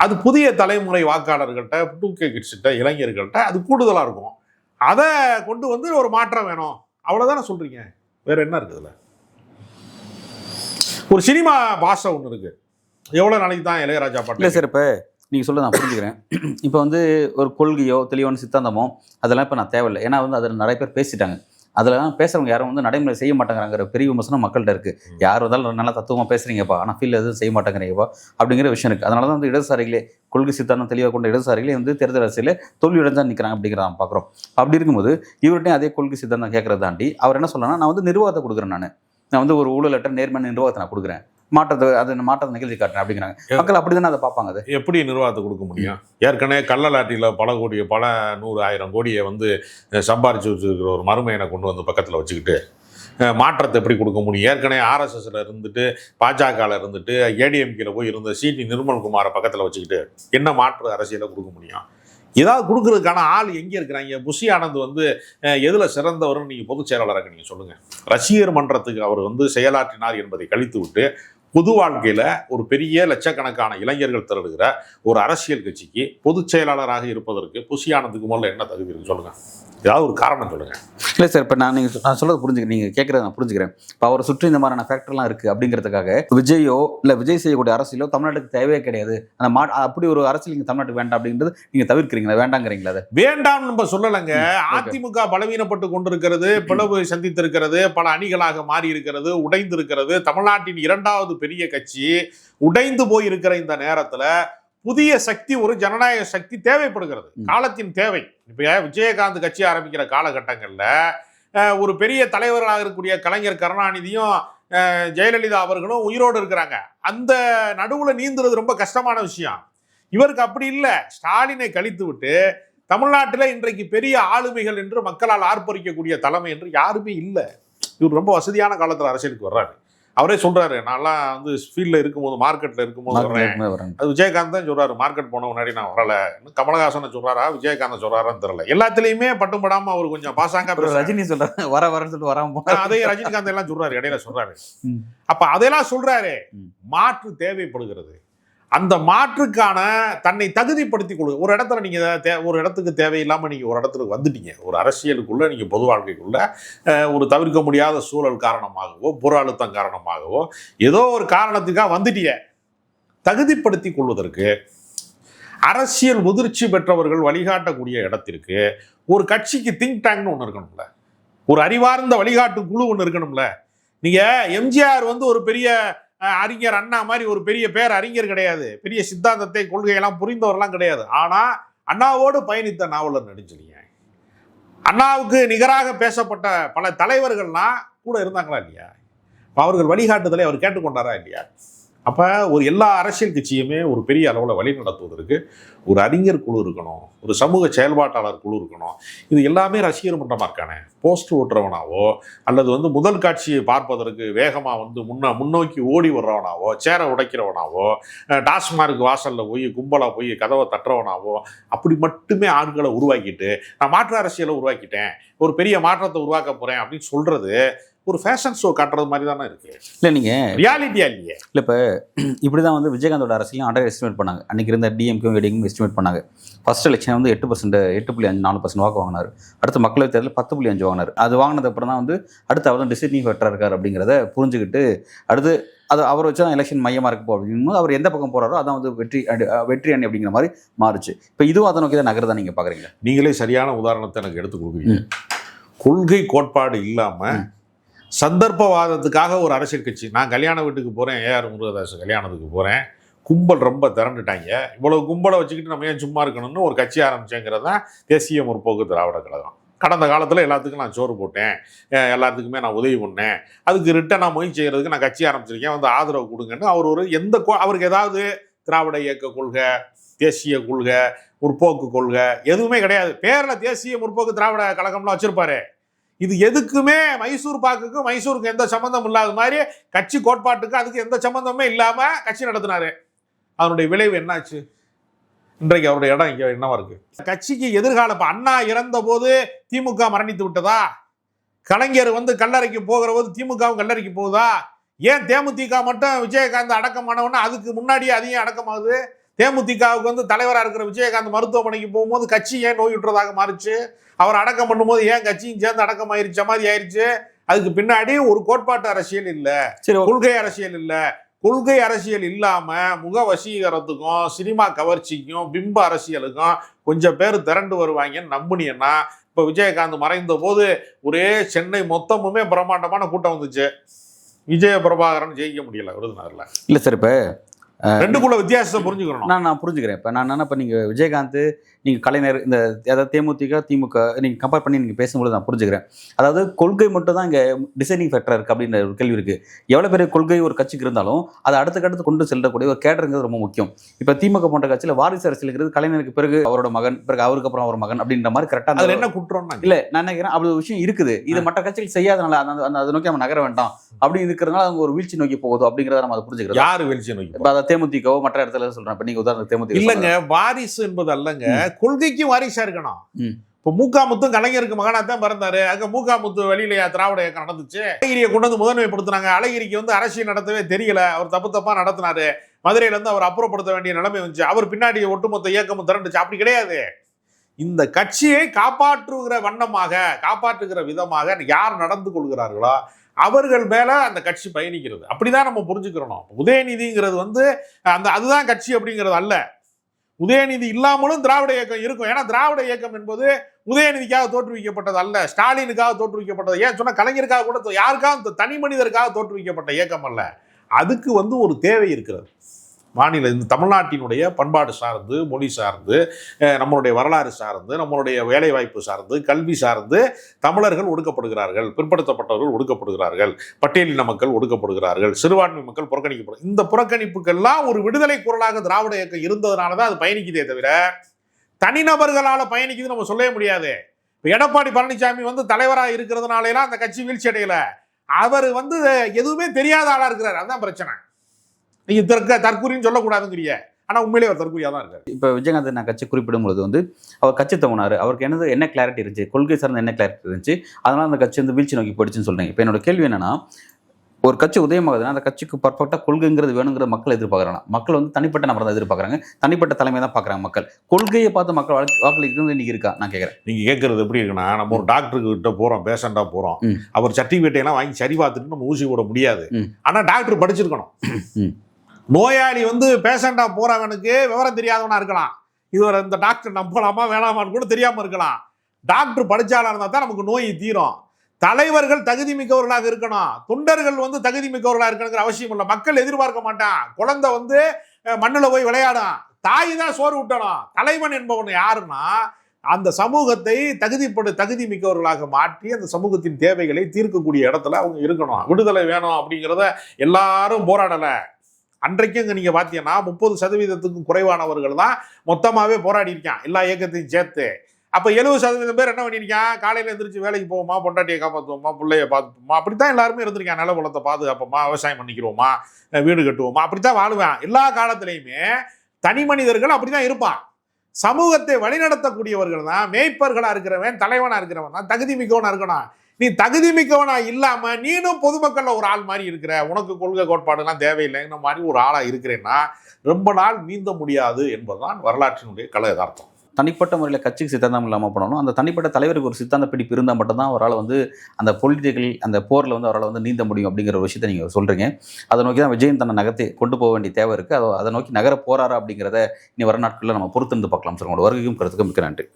அது புதிய தலைமுறை வாக்காளர்கள்ட்ட, 2K கிட்ஸ்கிட்ட, இளைஞர்கள்ட்ட அது கூடுதலாக இருக்கும். அதை கொண்டு ஒரு மாற்றம் வேணும், அவ்வளோதானே சொல்றீங்க. வேற என்ன இருக்குதுல்ல? ஒரு சினிமா பாஷை ஒன்று இருக்கு. எவ்வளோ நாளைக்கு தான் இளையராஜா பாட்டு? இல்லை சார், இப்போ நீங்கள் சொல்ல நான் புரிஞ்சுக்கிறேன். இப்போ ஒரு கொள்கையோ தெளிவான சித்தாந்தமோ அதெல்லாம் இப்போ நான் தேவையில்லை. ஏன்னா அதில் நிறைய பேர் பேசிட்டாங்க. அதெல்லாம் பேசுறவங்க யாரும் நடைமுறை செய்ய மாட்டாங்கிறாங்கிற பெரிய விமர்சனம் மக்கள்கிட்ட இருக்கு. யார் வந்தாலும் நல்லா தத்துவமாக பேசுறீங்கப்பா, ஆனால் ஃபீல் எதுவும் செய்ய மாட்டேங்கிறீங்கப்பா அப்படிங்கிற விஷயம் இருக்கு. அதனால தான் இடதுசாரிகளே, கொள்கை சித்தாந்தம் தெளிவாக கொண்ட இடதுசாரிகளே தேர்தல் அரசியலே தோல்வியுடன் தான் நிற்கிறாங்க அப்படிங்கிறத நம்ம பார்க்குறோம். அப்படி இருக்கும்போது இவர்கிட்டையும் அதே கொள்கை சித்தாந்தம் கேட்கறத தாண்டி அவர் என்ன சொல்லலாம், நான் நிர்வாகத்தை கொடுக்குறேன், நான் ஒரு ஊழலற்ற நேர்மையான நிர்வாகத்தை நான் கொடுக்குறேன், மாற்றத்தை நிகழ்ச்சி காட்டுறேன் அப்படிங்கிறாங்க. மக்கள் அப்படிதானே அதை பார்ப்பாங்க. அது எப்படி நிர்வாகத்தை கொடுக்க முடியும்? ஏற்கனவே கள்ளலாட்டியில் பல 100,000 கோடியை சம்பாரிச்சு வச்சுருக்கிற ஒரு மருமையனை கொண்டு பக்கத்தில் வச்சுக்கிட்டு மாற்றத்தை எப்படி கொடுக்க முடியும்? ஏற்கனவே RSSல இருந்துட்டு, பாஜகவில் இருந்துட்டு, ADMKல போய் இருந்த சிடி நிர்மல்குமாரை பக்கத்தில் வச்சுக்கிட்டு என்ன மாற்று அரசியலை கொடுக்க முடியும்? ஏதாவது கொடுக்கறதுக்கான ஆள் எங்கே இருக்கிறாங்க? புஷி ஆனந்த் எதில் சிறந்தவர்னு நீங்கள் பொதுச் செயலாளராக நீங்கள் சொல்லுங்கள். ரசிகர் மன்றத்துக்கு அவர் செயலாற்றினார் என்பதை கழித்து விட்டு பொது வாழ்க்கையில் ஒரு பெரிய லட்சக்கணக்கான இளைஞர்கள் திரளுகிற ஒரு அரசியல் கட்சிக்கு பொதுச் செயலாளராக இருப்பதற்கு புஷி ஆனந்துக்கு முதல்ல என்ன தகுதி இருக்கு சொல்லுங்கள். ஏதாவது ஒரு காரணம் சொல்லுங்கள். இல்லை சார், இப்போ நான் சொல்கிறது புரிஞ்சுக்கிறேன், நீங்கள் கேட்குறத நான் புரிஞ்சுக்கிறேன். இப்போ அவரை சுற்றி இந்த மாதிரியான ஃபேக்டர்லாம் இருக்குது அப்படிங்கிறதுக்காக விஜயோ இல்லை விஜய் செய்யக்கூடிய அரசியலோ தமிழ்நாட்டுக்கு தேவையே கிடையாது, அந்த அப்படி ஒரு அரசியல் இங்கே தமிழ்நாட்டுக்கு வேண்டாம் அப்படின்றது நீங்கள் தவிர்க்கிறீங்களா, வேண்டாங்கிறீங்களா? அதை வேண்டாம்னு நம்ம சொல்லலைங்க. அதிமுக பலவீனப்பட்டு கொண்டிருக்கிறது, பிளவு சந்தித்திருக்கிறது, பல அணிகளாக மாறி இருக்கிறது, உடைந்து இருக்கிறது. தமிழ்நாட்டின் 2வது பெரிய கட்சி உடைந்து போயிருக்கிற இந்த நேரத்தில் புதிய சக்தி, ஒரு ஜனநாயக சக்தி தேவைப்படுகிறது, காலத்தின் தேவை. இப்ப விஜயகாந்த் கட்சி ஆரம்பிக்கிற காலகட்டங்கள்ல ஒரு பெரிய தலைவர்களாக இருக்கக்கூடிய கலைஞர் கருணாநிதியும் ஜெயலலிதா அவர்களும் உயிரோடு இருக்கிறாங்க. அந்த நடுவுல நீந்துறது ரொம்ப கஷ்டமான விஷயம். இவருக்கு அப்படி இல்லை. ஸ்டாலினை கழித்து விட்டு தமிழ்நாட்டில் இன்றைக்கு பெரிய ஆளுமைகள் என்று மக்களால் ஆர்ப்பரிக்கக்கூடிய தலைமை என்று யாருமே இல்லை. இவர் ரொம்ப வசதியான காலத்தில் அரசியலுக்கு வர்றாரு. அவரே சொல்றாரு, நான்லாம் ஃபீல்டில் இருக்கும்போது, மார்க்கெட்டில் இருக்கும்போது வர்றேன். அது விஜயகாந்த் தான் சொல்றாரு, மார்க்கெட் போன முன்னாடி நான் வரல. கமலஹாசனை சொல்றாரா, விஜயகாந்த் சொல்றாரான்னு தெரியல. எல்லாத்துலேயுமே பட்டும் படாமல் அவர் கொஞ்சம் பாசாங்க. ரஜினி சொல்றாரு, வரேன்னு சொல்லிட்டு வராம, அதே ரஜினிகாந்த் எல்லாம் சொல்றாரு, இடையில சொல்றாரு. அப்ப அதெல்லாம் சொல்றாரு. மாற்று தேவைப்படுகிறது. அந்த மாற்றுக்கான தன்னை தகுதிப்படுத்தி கொடு. ஒரு இடத்துல நீங்கள் ஒரு இடத்துக்கு தேவையில்லாமல் நீங்கள் ஒரு இடத்துக்கு வந்துட்டீங்க, ஒரு அரசியலுக்குள்ளே நீங்கள் பொது வாழ்க்கைக்குள்ளே ஒரு தவிர்க்க முடியாத சூழல் காரணமாகவோ புற அழுத்தம் காரணமாகவோ ஏதோ ஒரு காரணத்துக்காக வந்துட்டீங்க. தகுதிப்படுத்தி கொள்வதற்கு அரசியல் முதிர்ச்சி பெற்றவர்கள் வழிகாட்டக்கூடிய இடத்திற்கு ஒரு கட்சிக்கு திங்க் டேங்க்னு ஒன்று இருக்கணும்ல, ஒரு அறிவார்ந்த வழிகாட்டு குழு ஒன்று இருக்கணும்ல. நீங்கள் எம்ஜிஆர் ஒரு பெரிய அறிஞர், அண்ணா மாதிரி ஒரு பெரிய பேர் அறிஞர் கிடையாது, பெரிய சித்தாந்தத்தை கொள்கையெல்லாம் புரிந்தவரெல்லாம் கிடையாது. ஆனால் அண்ணாவோடு பயணித்த நாவலர் நெடுஞ்செழியன், அண்ணாவுக்கு நிகராக பேசப்பட்ட பல தலைவர்கள்லாம் கூட இருந்தாங்களா இல்லையா? அவர்கள் வழிகாட்டுதலை அவர் கேட்டுக்கொண்டாரா இல்லையா? அப்போ ஒரு எல்லா அரசியல் கட்சியுமே ஒரு பெரிய அளவில் வழி நடத்துவதற்கு ஒரு அறிஞர் குழு இருக்கணும், ஒரு சமூக செயல்பாட்டாளர் குழு இருக்கணும். இது எல்லாமே ரசிகர் மன்றமாக இருக்கானே, போஸ்ட் ஓட்டுறவனாவோ அல்லது முதல் காட்சியை பார்ப்பதற்கு வேகமாக முன்னோக்கி ஓடி வர்றவனாவோ, சேரை உடைக்கிறவனாவோ, டாஸ்மார்க் வாசலில் போய் கும்பலாக போய் கதவை தட்டுறவனாவோ அப்படி மட்டுமே ஆட்களை உருவாக்கிட்டு நான் மாற்று அரசியலை உருவாக்கிட்டேன், ஒரு பெரிய மாற்றத்தை உருவாக்க போகிறேன் அப்படின்னு சொல்கிறது ஒரு ஃபேஷன் ஷோ காட்டுறது மாதிரி தானே இருக்கு. இல்லை நீங்கள் ரியாலிட்டியா இல்லையே. இல்லை இப்போ இப்படி தான் விஜயகாந்தோட அரசியலையும் அண்டர் எஸ்டிமேட் பண்ணாங்க. அன்றைக்கி இருந்த டிஎம்கே ஏடிஎம் எஸ்டிமேட் பண்ணாங்க. ஃபர்ஸ்ட் எலெக்ஷன் 8.54% வாக்கு வாங்கினார். அடுத்து மக்களவைத் தேர்தலில் 10.5 வாங்கினார். அது வாங்கினது அப்புறம் தான் அடுத்து அவர் தான் டிசிஷனிங் ஃபேக்டராக இருக்கார் அப்படிங்கிறத புரிஞ்சுக்கிட்டு அடுத்து அது அவரை வச்சு தான் எலெக்ஷன் மையமாக இருக்க அப்படிங்கும்போது அவர் எந்த பக்கம் போகிறாரோ அதான் வெற்றி அணி அப்படிங்கிற மாதிரி மாறுச்சு. இப்போ இதுவும் அதை நோக்கி தான் நகர்தான் நீங்கள் பார்க்குறீங்க. நீங்களே சரியான உதாரணத்தை எனக்கு எடுத்து கொடுக்குறீங்க. கொள்கை கோட்பாடு இல்லாமல் சந்தர்ப்பவாதத்துக்காக ஒரு அரசியல் கட்சி, நான் கல்யாண வீட்டுக்கு போகிறேன், ஏஆர் முருகதாஸ் கல்யாணத்துக்கு போகிறேன், கும்பல் ரொம்ப திரண்டுட்டாங்க, இவ்வளவு கும்பலை வச்சுக்கிட்டு நம்ம ஏன் சும்மா இருக்கணும்னு ஒரு கட்சி ஆரம்பிச்சேங்கிறது தான் தேசிய முற்போக்கு திராவிட கழகம். கடந்த காலத்தில் எல்லாத்துக்கும் நான் சோறு போட்டேன், எல்லாத்துக்குமே நான் உதவி பண்ணேன், அதுக்கு ரிட்டனாக முயற்சி செய்கிறதுக்கு நான் கட்சி ஆரம்பிச்சிருக்கேன், ஆதரவு கொடுங்கன்னு அவர் அவருக்கு ஏதாவது திராவிட இயக்க கொள்கை, தேசிய கொள்கை, முற்போக்கு கொள்கை எதுவுமே கிடையாது. பேரில் தேசிய முற்போக்கு திராவிட கழகம்லாம் வச்சுருப்பாரு. இது எதுக்குமே மைசூர் பாக்குக்கும் மைசூருக்கு எந்த சம்பந்தம் இல்லாத மாதிரி கட்சி கோட்பாட்டுக்கு அதுக்கு எந்த சம்பந்தமே இல்லாமல் கட்சி நடத்தினாரு. அதனுடைய விளைவு என்னாச்சு? இன்றைக்கு அவருடைய இடம் இங்கே என்னவா இருக்கு? கட்சிக்கு எதிர்கால அண்ணா இறந்த போது திமுக மரணித்து விட்டதா? கலைஞர் கல்லறைக்கு போகிற போது திமுகவும் கல்லறைக்கு போகுதா? ஏன் தேமுதிக மட்டும் விஜயகாந்த் அடக்கமானவொன்னு அதுக்கு முன்னாடியே அதையும் அடக்கமாகுது? தேமுதிகவுக்கு தலைவராக இருக்கிற விஜயகாந்த் மருத்துவமனைக்கு போகும்போது கட்சி ஏன் நோயுற்றதாக மாறிச்சு? அவர் அடக்கம் பண்ணும்போது ஏன் கட்சியும் சேர்ந்து அடக்கம் ஆயிருச்சு, சமாதி ஆயிருச்சு? அதுக்கு பின்னாடி ஒரு கோட்பாட்டு அரசியல் இல்லை, கொள்கை அரசியல் இல்லை. கொள்கை அரசியல் இல்லாம முக வசீகரத்துக்கும் சினிமா கவர்ச்சிக்கும் பிம்ப அரசியலுக்கும் கொஞ்சம் பேர் திரண்டு வருவாங்கன்னு நம்புனீங்கன்னா, இப்போ விஜயகாந்த் மறைந்த போது ஒரே சென்னை மொத்தமுமே பிரம்மாண்டமான கூட்டம் வந்துச்சு. விஜய பிரபாகரன் ஜெயிக்க முடியல விருதுநகர்ல. இல்லை சார், இப்போ ரெண்டுக்குள்ள வித்தியாசத்தை புரிஞ்சுக்கணும். நான் புரிஞ்சுக்கிறேன். இப்போ நான் இப்போ நீங்கள் விஜயகாந்த், நீங்கள் கலைஞர், இந்த அதாவது தேமுதிக திமுக நீங்கள் கம்பேர் பண்ணி நீங்கள் பேசும்போது நான் புரிஞ்சுக்கிறேன். அதாவது கொள்கை மட்டும் தான் இங்கே டிசைனிங் ஃபேக்டராக இருக்குது அப்படின்ற ஒரு கேள்வி இருக்குது. எவ்வளோ பெரிய கொள்கை ஒரு கட்சிக்கு இருந்தாலும் அதை அடுத்து கொண்டு செல்லக்கூடிய ஒரு கேடருங்கிறது ரொம்ப முக்கியம். இப்போ திமுக போன்ற கட்சியில் வாரிசு அரசியல் இருக்கிறது, கலைஞருக்கு பிறகு அவரோட மகன், பிறகு அவருக்கு அப்புறம் அவர் மகன் அப்படின்ற மாதிரி கரெக்டாக. அதில் என்ன குற்றம்னா இல்லை, நான் நினைக்கிறேன் அப்படி ஒரு விஷயம் இருக்குது. இது மற்ற கட்சிகள் செய்யாதனால அதை நோக்கி நம்ம நகர வேண்டாம் அப்படி இருக்கிறதுனால அவங்க ஒரு வீழ்ச்சி நோக்கி போகுது அப்படிங்கிறத நம்ம அதை புரிஞ்சுக்கிறோம். யார் வீழ்ச்சி நோக்கி? இப்போ அதை தேமுதிகவோ மற்ற இடத்துல சொல்கிறேன். இப்போ நீங்கள் உதாரணத்துக்கு தேமுதிக இல்லைங்க, வாரிசு என்பது அல்லங்க, கொள்கைக்கும் வாரிசா இருக்கணும். இப்போ மூகாமுத்தும் கலைஞருக்கு மகனாத்தான் பிறந்தாரு. அங்க மூகாமுத்து வெளியில திராவிட இயக்கம் நடந்துச்சு. அழகிரியை கொண்டு முதன்மைப்படுத்தினாங்க. அழகிரிக்கு அரசியல் நடத்தவே தெரியல, அவர் தப்பா நடத்தினாரு. மதுரையில இருந்து அவர் அப்புறப்படுத்த வேண்டிய நிலைமை வந்துச்சு. அவர் பின்னாடி ஒட்டுமொத்த இயக்கமும் திரண்டுச்சு. அப்படி கிடையாது. இந்த கட்சியை காப்பாற்றுகிற வண்ணமாக, காப்பாற்றுகிற விதமாக யார் நடந்து கொள்கிறார்களோ அவர்கள் மேல அந்த கட்சி பயணிக்கிறது. அப்படிதான் நம்ம புரிஞ்சுக்கிறோம். உதயநிதிங்கிறது அதுதான் கட்சி அப்படிங்கிறது அல்ல. உதயநிதி இல்லாமலும் திராவிட இயக்கம் இருக்கும். ஏன்னா திராவிட இயக்கம் என்பது உதயநிதிக்காக தோற்றுவிக்கப்பட்டது அல்ல, ஸ்டாலினுக்காக தோற்றுவிக்கப்பட்டது. ஏன் சொன்னா கலைஞருக்காக கூட, யாருக்காக, தனி மனிதருக்காக தோற்றுவிக்கப்பட்ட இயக்கம் அல்ல. அதுக்கு ஒரு தேவை இருக்கிறது. மாநில இந்த தமிழ்நாட்டினுடைய பண்பாடு சார்ந்து, மொழி சார்ந்து, நம்மளுடைய வரலாறு சார்ந்து, நம்மளுடைய வேலைவாய்ப்பு சார்ந்து, கல்வி சார்ந்து தமிழர்கள் ஒடுக்கப்படுகிறார்கள், பிற்படுத்தப்பட்டவர்கள் ஒடுக்கப்படுகிறார்கள், பட்டியலின மக்கள் ஒடுக்கப்படுகிறார்கள், சிறுபான்மை மக்கள் புறக்கணிக்கப்படும். இந்த புறக்கணிப்புக்கெல்லாம் ஒரு விடுதலை குரலாக திராவிட இயக்கம் இருந்ததுனால தான் அது பயணிக்குதே தவிர தனிநபர்களால் பயணிக்குது நம்ம சொல்லவே முடியாது. இப்போ எடப்பாடி பழனிசாமி தலைவராக இருக்கிறதுனாலாம் அந்த கட்சி வீழ்ச்சி அடையல. அவர் எதுவுமே தெரியாத ஆளா இருக்கிறார். அதுதான் பிரச்சனை. நீங்க தற்கூரின்னு சொல்லக்கூடாதுங்கிறிய, ஆனா உண்மையிலே அவர் தற்கூரியா தான் இருக்காரு. இப்போ விஜயகாந்த் நான் கட்சி குறிப்பிடும் பொழுது அவர் கட்சி தவணாரு, அவருக்கு என்ன கிளாரிட்டி இருந்துச்சு, கொள்கை சார்ந்த என்ன கிளாரிட்டி இருந்துச்சு, அதனால அந்த கட்சி வீழ்ச்சி நோக்கி போயிடுச்சுன்னு சொல்றீங்க. இப்போ என்னோட கேள்வி என்னன்னா, ஒரு கட்சி உதயமாகுதுன்னா அந்த கட்சிக்கு பர்ஃபெக்டாக கொள்கைங்கிறது வேணுங்கிற மக்கள் எதிர்பார்க்குறாங்க. மக்கள் வந்து தனிப்பட்ட நபர் தான் எதிர்பார்க்குறாங்க, தனிப்பட்ட தலைமை தான் பார்க்குறாங்க. மக்கள் கொள்கையை பார்த்து மக்கள் வாக்களிக்கிறது இன்னைக்கு இருக்கா? நான் கேட்குறேன். நீங்கள் கேட்குறது எப்படி இருக்குன்னா, நம்ம ஒரு டாக்டருக்கு கிட்ட போகிறோம், பேஷண்ட்டாக போகிறோம், அவர் சர்டிஃபிகேட்டையெல்லாம் வாங்கி சரி பார்த்துட்டு நம்ம ஊசி போட முடியாது. ஆனால் டாக்டர் படிச்சிருக்கணும். நோயாளி வந்து பேஷண்ட்டாக போகிறவனுக்கு விவரம் தெரியாதவனா இருக்கலாம், இதுவரை இந்த டாக்டர் நம்பலாமா வேணாமான்னு கூட தெரியாமல் இருக்கலாம். டாக்டர் படித்தாலும் இருந்தால் தான் நமக்கு நோய் தீரும். தலைவர்கள் தகுதி மிக்கவர்களாக இருக்கணும், தொண்டர்கள் வந்து தகுதி மிக்கவர்களாக இருக்கணுங்கிற அவசியம் இல்லை. மக்கள் எதிர்பார்க்க மாட்டான். குழந்தை வந்து மண்ணில் போய் விளையாடும், தாய் தான் சோறு ஊட்டணும். தலைவன் என்பவன் யாருன்னா அந்த சமூகத்தை தகுதி மிக்கவர்களாக மாற்றி அந்த சமூகத்தின் தேவைகளை தீர்க்கக்கூடிய இடத்துல அவங்க இருக்கணும். விடுதலை வேணும் அப்படிங்கிறத எல்லாரும் போராடலை. அன்றைக்கு இங்கே நீங்கள் பார்த்தீங்கன்னா 30% குறைவானவர்கள் தான் மொத்தமாகவே போராடி இருக்கான், எல்லா இயக்கத்தையும் சேர்த்து. அப்போ 70% பேர் என்ன பண்ணியிருக்கான், காலையில் எழுந்திரிச்சு வேலைக்கு போவோமா, பொண்டாட்டியை காப்பாற்றுவோமா, பிள்ளைய பார்த்துப்போமா, அப்படித்தான் எல்லாருமே இருந்திருக்கான். நிலவளத்தை பாதுகாப்போமா, விவசாயம் பண்ணிக்கிறோமா, வீடு கட்டுவோமா, அப்படித்தான் வாழுவேன். எல்லா காலத்திலையுமே தனி மனிதர்கள் அப்படிதான் இருப்பான். சமூகத்தை வழிநடத்தக்கூடியவர்கள் தான், மேய்ப்பர்களாக இருக்கிறவன், தலைவனாக இருக்கிறவன் தான் தகுதி மிக்கவனாக இருக்கணும். நீ தகுதி மிக்கவனா இல்லாம நீனும் பொதுமக்கள்ல ஒரு ஆள் மாதிரி இருக்கிற, உனக்கு கொள்கை கோட்பாடுலாம் தேவையில்லைங்கிற மாதிரி ஒரு ஆளா இருக்கிறேன்னா ரொம்ப நாள் நீந்த முடியாது என்பதுதான் வரலாற்றினுடைய கல யதார்த்தம். தனிப்பட்ட முறையில் கட்சிக்கு சித்தாந்தம் இல்லாமல் போனாலும் அந்த தனிப்பட்ட தலைவருக்கு ஒரு சித்தாந்த பிடிப்பு இருந்தால் மட்டும்தான் அவரால் வந்து அந்த பொலிட்டிக்கல் அந்த போரில் வந்து அவரால் வந்து நீந்த முடியும் அப்படிங்கிற ஒரு விஷயத்தை நீங்கள் சொல்கிறீங்க. அதை நோக்கி தான் விஜயன் தன்னை நகர்த்தி கொண்டு போக வேண்டிய தேவை இருக்குது. அதை நோக்கி நகர போறாரா அப்படிங்கிறத இனி வர நாட்களில் நம்ம பொறுத்திருந்து பார்க்கலாம். சார், உங்களோட வருகைக்கும் கருத்துக்கும் மிக்க நன்றி.